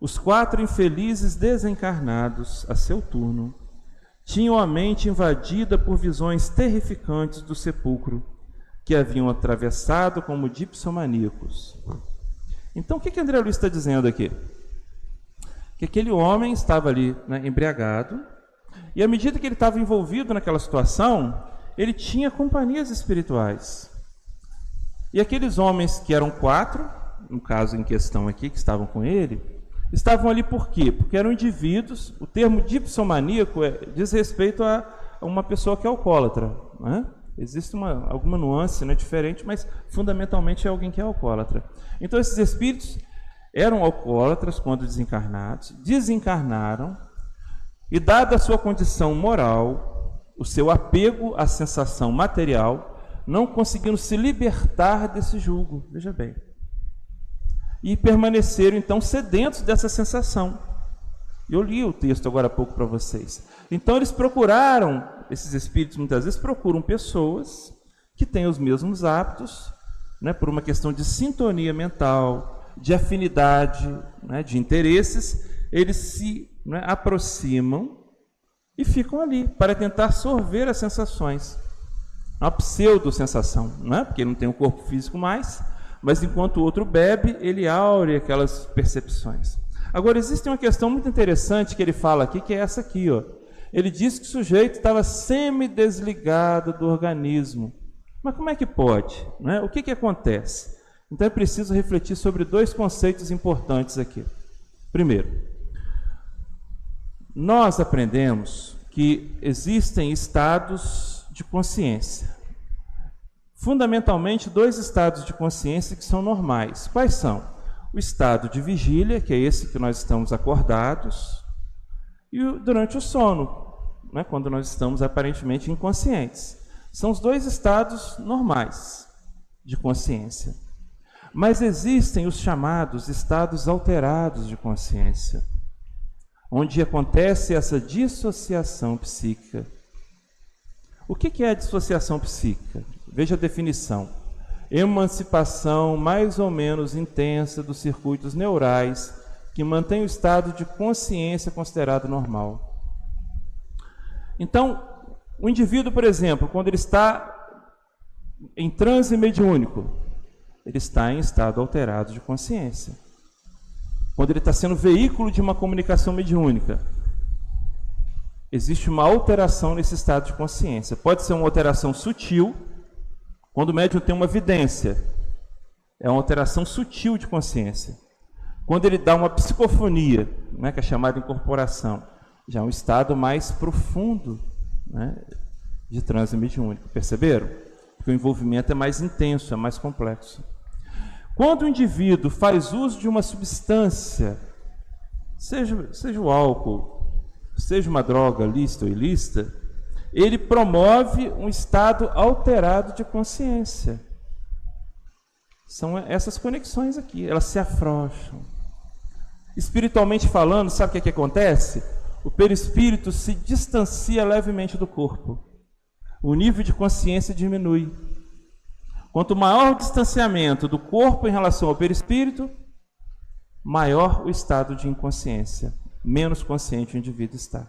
os 4 infelizes desencarnados, a seu turno, tinham a mente invadida por visões terrificantes do sepulcro que haviam atravessado como dipsomaníacos. Então, o que André Luiz está dizendo aqui? Que aquele homem estava ali, né, embriagado, e à medida que ele estava envolvido naquela situação, ele tinha companhias espirituais. E aqueles homens que eram 4, no caso em questão aqui, que estavam com ele, estavam ali por quê? Porque eram indivíduos. O termo dipsomaníaco diz respeito a uma pessoa que é alcoólatra, né? Existe alguma nuance, né, diferente, mas fundamentalmente é alguém que é alcoólatra. Então esses espíritos eram alcoólatras quando desencarnados, desencarnaram, e dada a sua condição moral, o seu apego à sensação material, não conseguiram se libertar desse jugo, veja bem. E permaneceram então sedentos dessa sensação. Eu li o texto agora há pouco para vocês. Então eles procuraram, esses espíritos muitas vezes procuram pessoas que têm os mesmos hábitos, né, por uma questão de sintonia mental, de afinidade, né, de interesses, eles se, né, aproximam e ficam ali para tentar sorver as sensações. Uma pseudo-sensação, né, porque ele não tem um corpo físico mais, mas enquanto o outro bebe, ele aure aquelas percepções. Agora, existe uma questão muito interessante que ele fala aqui, que é essa aqui, ó. Ele diz que o sujeito estava semi-desligado do organismo. Mas como é que pode, né? O que acontece? Então é preciso refletir sobre 2 conceitos importantes aqui. Primeiro, nós aprendemos que existem estados de consciência. Fundamentalmente, 2 estados de consciência que são normais. Quais são? O estado de vigília, que é esse que nós estamos acordados, e durante o sono, né, quando nós estamos aparentemente inconscientes. São os 2 estados normais de consciência. Mas existem os chamados estados alterados de consciência, onde acontece essa dissociação psíquica. O que é a dissociação psíquica? Veja a definição. Emancipação mais ou menos intensa dos circuitos neurais que mantém o estado de consciência considerado normal. Então, o indivíduo, por exemplo, quando ele está em transe mediúnico, ele está em estado alterado de consciência. Quando ele está sendo veículo de uma comunicação mediúnica, existe uma alteração nesse estado de consciência. Pode ser uma alteração sutil. Quando o médium tem uma vidência, é uma alteração sutil de consciência. Quando ele dá uma psicofonia, né, que é chamada incorporação, já é um estado mais profundo, né, de transe mediúnico. Perceberam? Porque o envolvimento é mais intenso, é mais complexo. Quando o indivíduo faz uso de uma substância, seja o álcool, seja uma droga lícita ou ilícita, ele promove um estado alterado de consciência. São essas conexões aqui, elas se afrouxam. Espiritualmente falando, sabe o que acontece? O perispírito se distancia levemente do corpo. O nível de consciência diminui. Quanto maior o distanciamento do corpo em relação ao perispírito, maior o estado de inconsciência. Menos consciente o indivíduo está.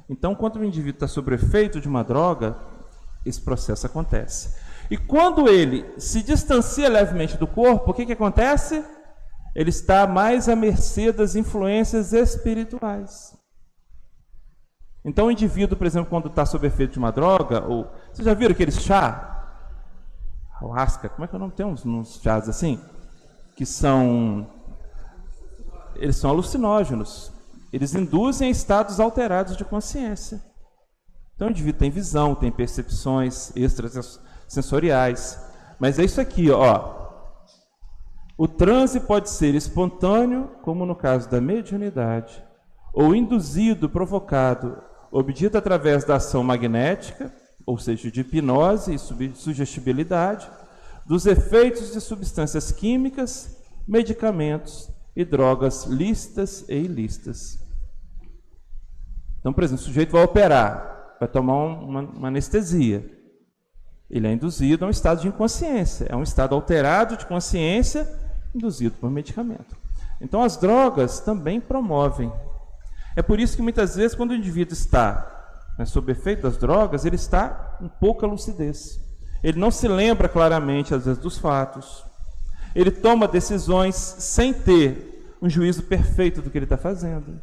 Então, quando o indivíduo está sob o efeito de uma droga, esse processo acontece. E quando ele se distancia levemente do corpo, o que acontece? Ele está mais à mercê das influências espirituais. Então, o indivíduo, por exemplo, quando está sob efeito de uma droga, ou vocês já viram aqueles chá? Ayahuasca, como é que eu não tenho uns chás assim? Que eles são alucinógenos. Eles induzem a estados alterados de consciência. Então o indivíduo tem visão, tem percepções extrasensoriais. Mas é isso aqui, ó. O transe pode ser espontâneo, como no caso da mediunidade, ou induzido, provocado, obtido através da ação magnética, ou seja, de hipnose e sugestibilidade, dos efeitos de substâncias químicas, medicamentos e drogas lícitas e ilícitas. Então, por exemplo, o sujeito vai operar, vai tomar uma anestesia. Ele é induzido a um estado de inconsciência, é um estado alterado de consciência induzido por medicamento. Então as drogas também promovem. É por isso que muitas vezes quando o indivíduo está sob efeito das drogas, ele está com pouca lucidez. Ele não se lembra claramente, às vezes, dos fatos. Ele toma decisões sem ter um juízo perfeito do que ele está fazendo.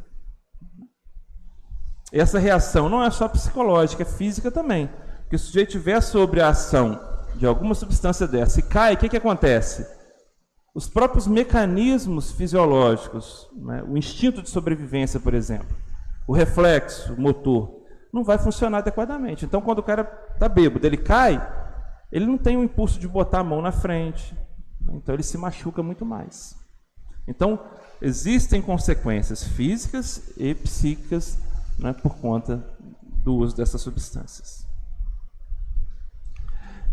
Essa reação não é só psicológica, é física também. Porque se o sujeito estiver sobre a ação de alguma substância dessa e cai, o que acontece? Os próprios mecanismos fisiológicos, né, o instinto de sobrevivência, por exemplo, o reflexo, o motor, não vai funcionar adequadamente. Então, quando o cara está bêbado, ele cai, ele não tem o impulso de botar a mão na frente. Então, ele se machuca muito mais. Então, existem consequências físicas e psíquicas, né, por conta do uso dessas substâncias.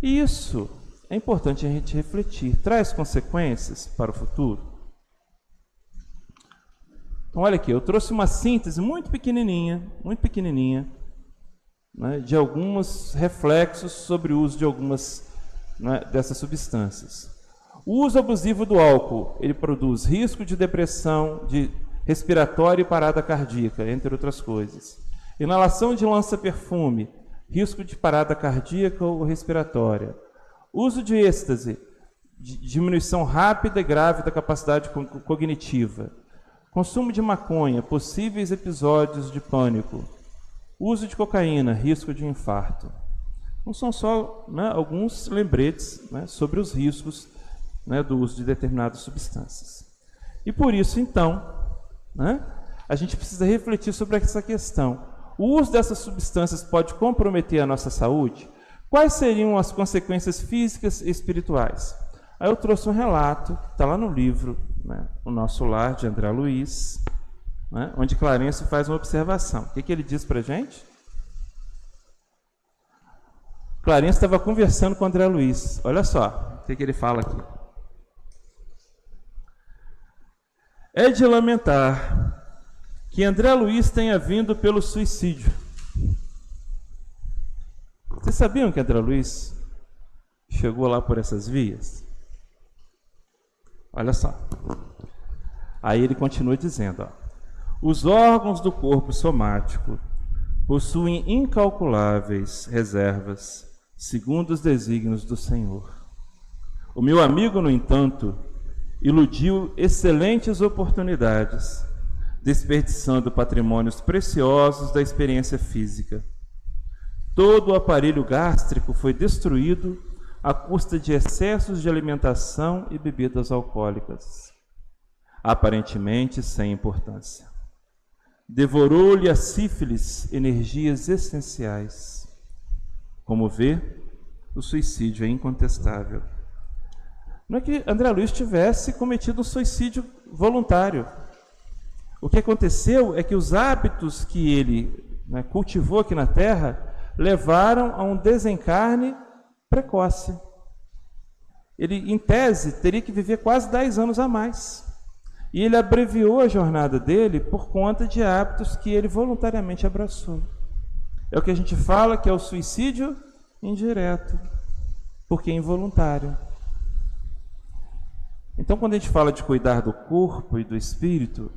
E isso é importante a gente refletir. Traz consequências para o futuro? Então, olha aqui, eu trouxe uma síntese muito pequenininha, né, de alguns reflexos sobre o uso de algumas, né, dessas substâncias. O uso abusivo do álcool, ele produz risco de depressão, de respiratória e parada cardíaca, entre outras coisas. Inalação de lança-perfume, risco de parada cardíaca ou respiratória. Uso de êxtase, diminuição rápida e grave da capacidade cognitiva. Consumo de maconha, possíveis episódios de pânico. Uso de cocaína, risco de infarto. Não são só, né, alguns lembretes, né, sobre os riscos, né, do uso de determinadas substâncias. E por isso, então, né, a gente precisa refletir sobre essa questão. O uso dessas substâncias pode comprometer a nossa saúde? Quais seriam as consequências físicas e espirituais? Aí eu trouxe um relato, está lá no livro, né, O Nosso Lar, de André Luiz, né, onde Clarencio faz uma observação. O que ele diz para a gente? Clarencio estava conversando com André Luiz. Olha só o que ele fala aqui. É de lamentar que André Luiz tenha vindo pelo suicídio. Vocês sabiam que André Luiz chegou lá por essas vias? Olha só. Aí ele continua dizendo, ó, os órgãos do corpo somático possuem incalculáveis reservas, segundo os desígnios do Senhor. O meu amigo, no entanto, iludiu excelentes oportunidades, desperdiçando patrimônios preciosos da experiência física. Todo o aparelho gástrico foi destruído à custa de excessos de alimentação e bebidas alcoólicas, aparentemente sem importância. Devorou-lhe a sífilis energias essenciais. Como vê, o suicídio é incontestável. Não é que André Luiz tivesse cometido um suicídio voluntário. O que aconteceu é que os hábitos que ele, né, cultivou aqui na Terra levaram a um desencarne precoce. Ele, em tese, teria que viver quase 10 anos a mais. E ele abreviou a jornada dele por conta de hábitos que ele voluntariamente abraçou. É o que a gente fala que é o suicídio indireto, porque é involuntário. Então, quando a gente fala de cuidar do corpo e do espírito,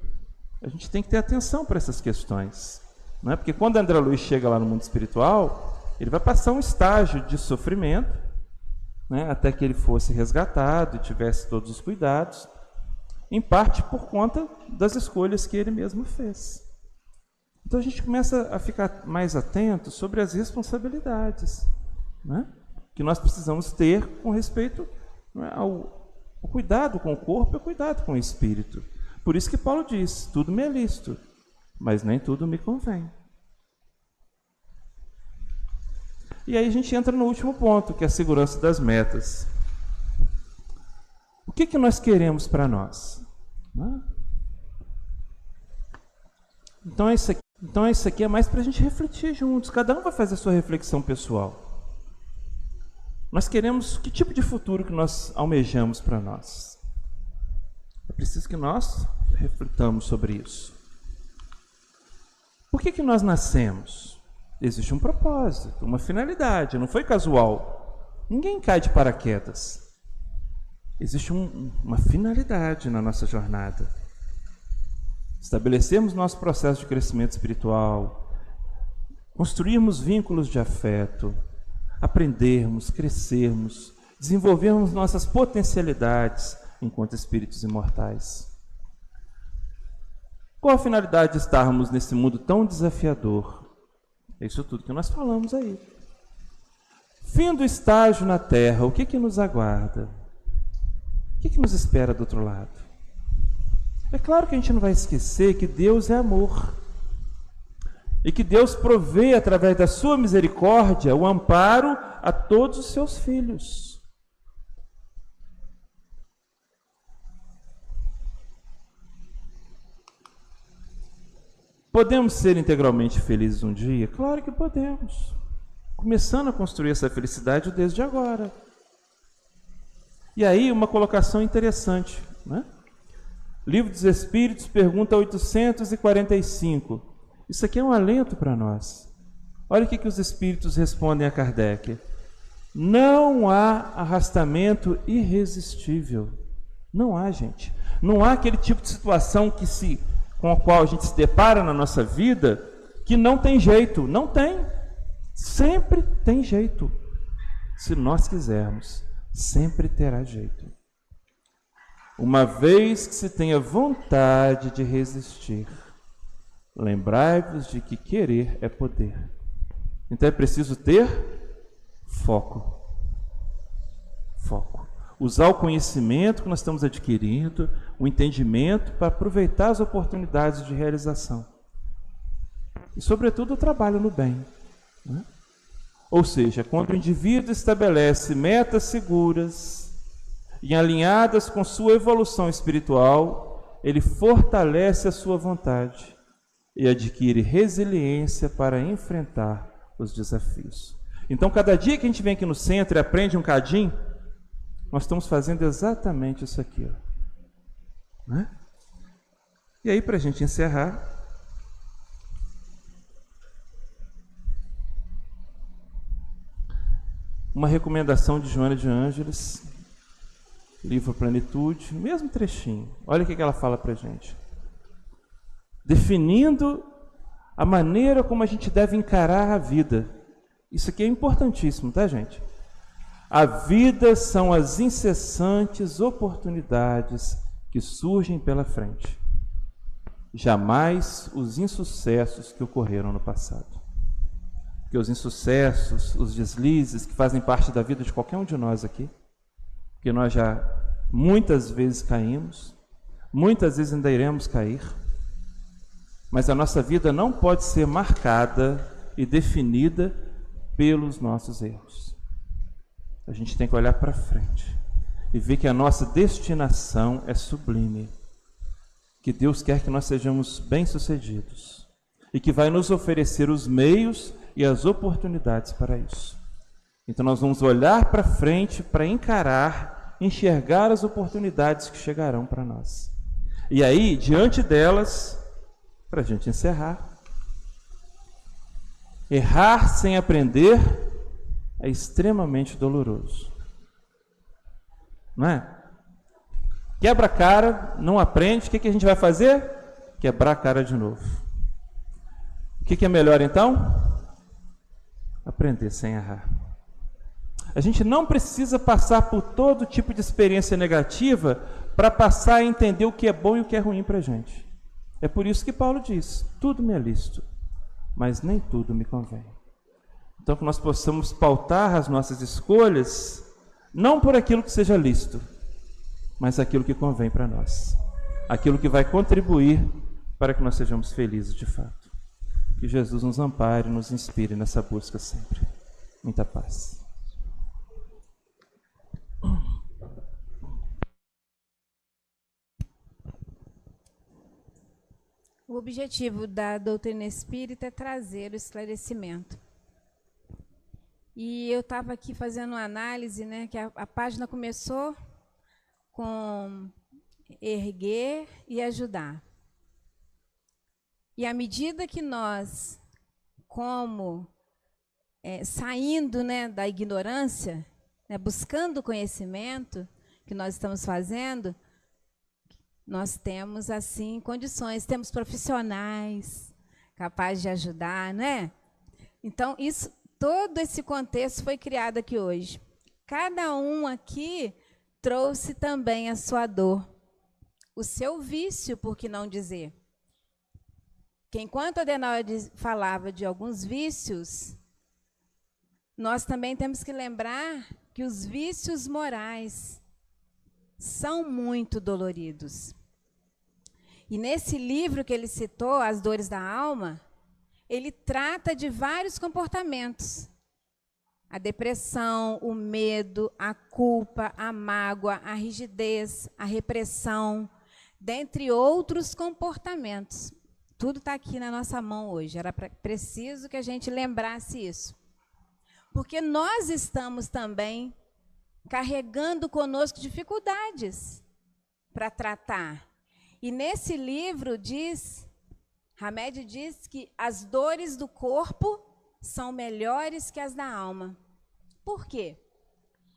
a gente tem que ter atenção para essas questões. Não é? Porque quando André Luiz chega lá no mundo espiritual, ele vai passar um estágio de sofrimento, né, até que ele fosse resgatado e tivesse todos os cuidados, em parte por conta das escolhas que ele mesmo fez. Então a gente começa a ficar mais atento sobre as responsabilidades, né, que nós precisamos ter com respeito, né, ao cuidado com o corpo e ao cuidado com o espírito. Por isso que Paulo diz, tudo me é lícito, mas nem tudo me convém. E aí a gente entra no último ponto, que é a segurança das metas. O que nós queremos para nós? Então isso aqui é mais para a gente refletir juntos. Cada um vai fazer a sua reflexão pessoal. Nós queremos, que tipo de futuro que nós almejamos para nós? É preciso que nós reflitamos sobre isso. Por que nós nascemos? Existe um propósito, uma finalidade, não foi casual. Ninguém cai de paraquedas. Existe uma finalidade na nossa jornada. estabelecermos nosso processo de crescimento espiritual, construirmos vínculos de afeto, aprendermos, crescermos, desenvolvermos nossas potencialidades enquanto espíritos imortais. Qual a finalidade de estarmos nesse mundo tão desafiador? É isso tudo que nós falamos aí. Fim do estágio na Terra, o que nos aguarda? O que nos espera do outro lado? É claro que a gente não vai esquecer que Deus é amor e que Deus provê, através da sua misericórdia, o amparo a todos os seus filhos. Podemos ser integralmente felizes um dia? Claro que podemos. Começando a construir essa felicidade desde agora. E aí, uma colocação interessante, né? Livro dos Espíritos, pergunta 845. Isso aqui é um alento para nós. Olha o que os Espíritos respondem a Kardec. Não há arrastamento irresistível. Não há, gente. Não há aquele tipo de situação com a qual a gente se depara na nossa vida que não tem jeito. Não tem. Sempre tem jeito. Se nós quisermos, sempre terá jeito. Uma vez que se tenha vontade de resistir, lembrai-vos de que querer é poder. Então é preciso ter foco. Foco. Usar o conhecimento que nós estamos adquirindo, o entendimento para aproveitar as oportunidades de realização. E, sobretudo, o trabalho no bem. Né? Ou seja, quando o indivíduo estabelece metas seguras e alinhadas com sua evolução espiritual, ele fortalece a sua vontade e adquire resiliência para enfrentar os desafios. Então, cada dia que a gente vem aqui no centro e aprende um cadinho, nós estamos fazendo exatamente isso aqui. Ó. Né? E aí, para a gente encerrar, uma recomendação de Joana de Ângeles, livro Plenitude, mesmo trechinho. Olha o que ela fala para a gente. Definindo a maneira como a gente deve encarar a vida. Isso aqui é importantíssimo, tá, gente? A vida são as incessantes oportunidades que surgem pela frente. Jamais os insucessos que ocorreram no passado. Porque os insucessos, os deslizes que fazem parte da vida de qualquer um de nós aqui, porque nós já muitas vezes caímos, muitas vezes ainda iremos cair, mas a nossa vida não pode ser marcada e definida pelos nossos erros. A gente tem que olhar para frente e ver que a nossa destinação é sublime, que Deus quer que nós sejamos bem-sucedidos e que vai nos oferecer os meios e as oportunidades para isso. Então nós vamos olhar para frente para encarar, enxergar as oportunidades que chegarão para nós. E aí, diante delas, para a gente encerrar, errar sem aprender é extremamente doloroso. Não é? Quebra a cara, não aprende, o que a gente vai fazer? Quebrar a cara de novo. O que é melhor então? Aprender sem errar. A gente não precisa passar por todo tipo de experiência negativa para passar a entender o que é bom e o que é ruim para a gente. É por isso que Paulo diz, tudo me é lícito, mas nem tudo me convém. Então que nós possamos pautar as nossas escolhas, não por aquilo que seja lícito, mas aquilo que convém para nós. Aquilo que vai contribuir para que nós sejamos felizes de fato. Que Jesus nos ampare e nos inspire nessa busca sempre. Muita paz. O objetivo da doutrina espírita é trazer o esclarecimento. E eu estava aqui fazendo uma análise, né, que a página começou com erguer e ajudar. E à medida que nós, saindo, né, da ignorância, né, buscando o conhecimento que nós estamos fazendo, nós temos, assim, condições, temos profissionais capazes de ajudar, né? Então, todo esse contexto foi criado aqui hoje. Cada um aqui trouxe também a sua dor, o seu vício, por que não dizer? Que enquanto a Adenauer falava de alguns vícios, nós também temos que lembrar que os vícios morais são muito doloridos. E nesse livro que ele citou, As Dores da Alma, ele trata de vários comportamentos. A depressão, o medo, a culpa, a mágoa, a rigidez, a repressão, dentre outros comportamentos. Tudo está aqui na nossa mão hoje. Era preciso que a gente lembrasse isso. Porque nós estamos também carregando conosco dificuldades para tratar. E nesse livro Hamed diz que as dores do corpo são melhores que as da alma. Por quê?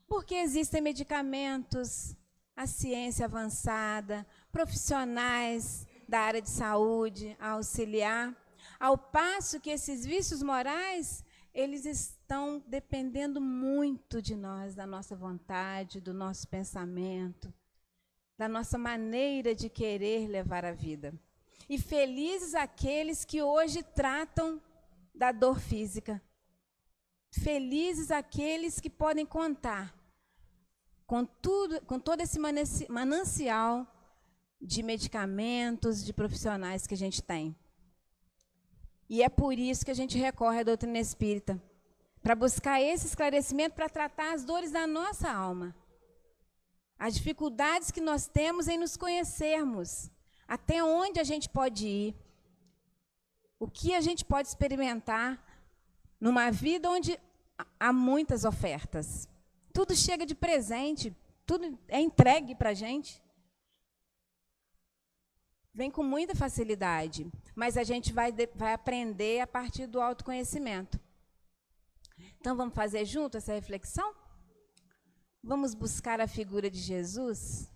Porque existem medicamentos, a ciência avançada, profissionais da área de saúde a auxiliar, ao passo que esses vícios morais, eles estão dependendo muito de nós, da nossa vontade, do nosso pensamento, da nossa maneira de querer levar a vida. E felizes aqueles que hoje tratam da dor física. Felizes aqueles que podem contar com todo esse manancial de medicamentos, de profissionais que a gente tem. E é por isso que a gente recorre à doutrina espírita, para buscar esse esclarecimento, para tratar as dores da nossa alma. As dificuldades que nós temos em nos conhecermos, até onde a gente pode ir, o que a gente pode experimentar numa vida onde há muitas ofertas. Tudo chega de presente, tudo é entregue para a gente. Vem com muita facilidade, mas a gente vai aprender a partir do autoconhecimento. Então, vamos fazer junto essa reflexão? Vamos buscar a figura de Jesus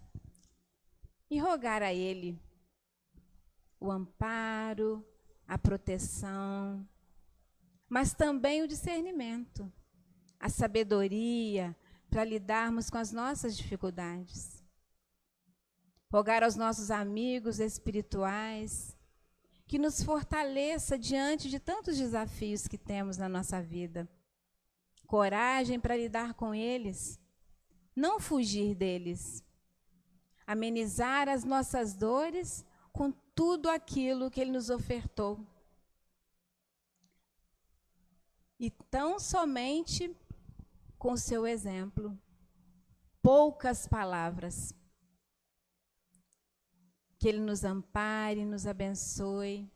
e rogar a Ele o amparo, a proteção, mas também o discernimento, a sabedoria para lidarmos com as nossas dificuldades. Rogar aos nossos amigos espirituais que nos fortaleça diante de tantos desafios que temos na nossa vida. Coragem para lidar com eles, não fugir deles. Amenizar as nossas dores com tudo aquilo que Ele nos ofertou. E tão somente com o seu exemplo. Poucas palavras. Que Ele nos ampare, nos abençoe.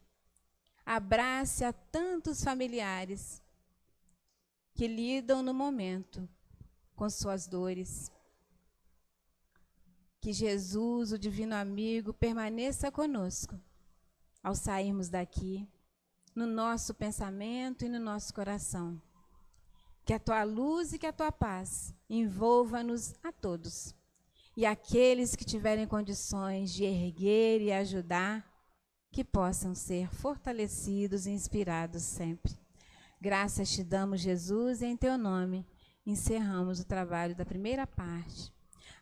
Abrace a tantos familiares que lidam no momento com suas dores. Que Jesus, o divino amigo, permaneça conosco ao sairmos daqui, no nosso pensamento e no nosso coração. Que a tua luz e que a tua paz envolva-nos a todos. E aqueles que tiverem condições de erguer e ajudar, que possam ser fortalecidos e inspirados sempre. Graças te damos, Jesus, e em teu nome encerramos o trabalho da primeira parte.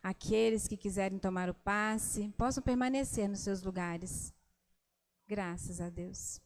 Aqueles que quiserem tomar o passe, possam permanecer nos seus lugares. Graças a Deus.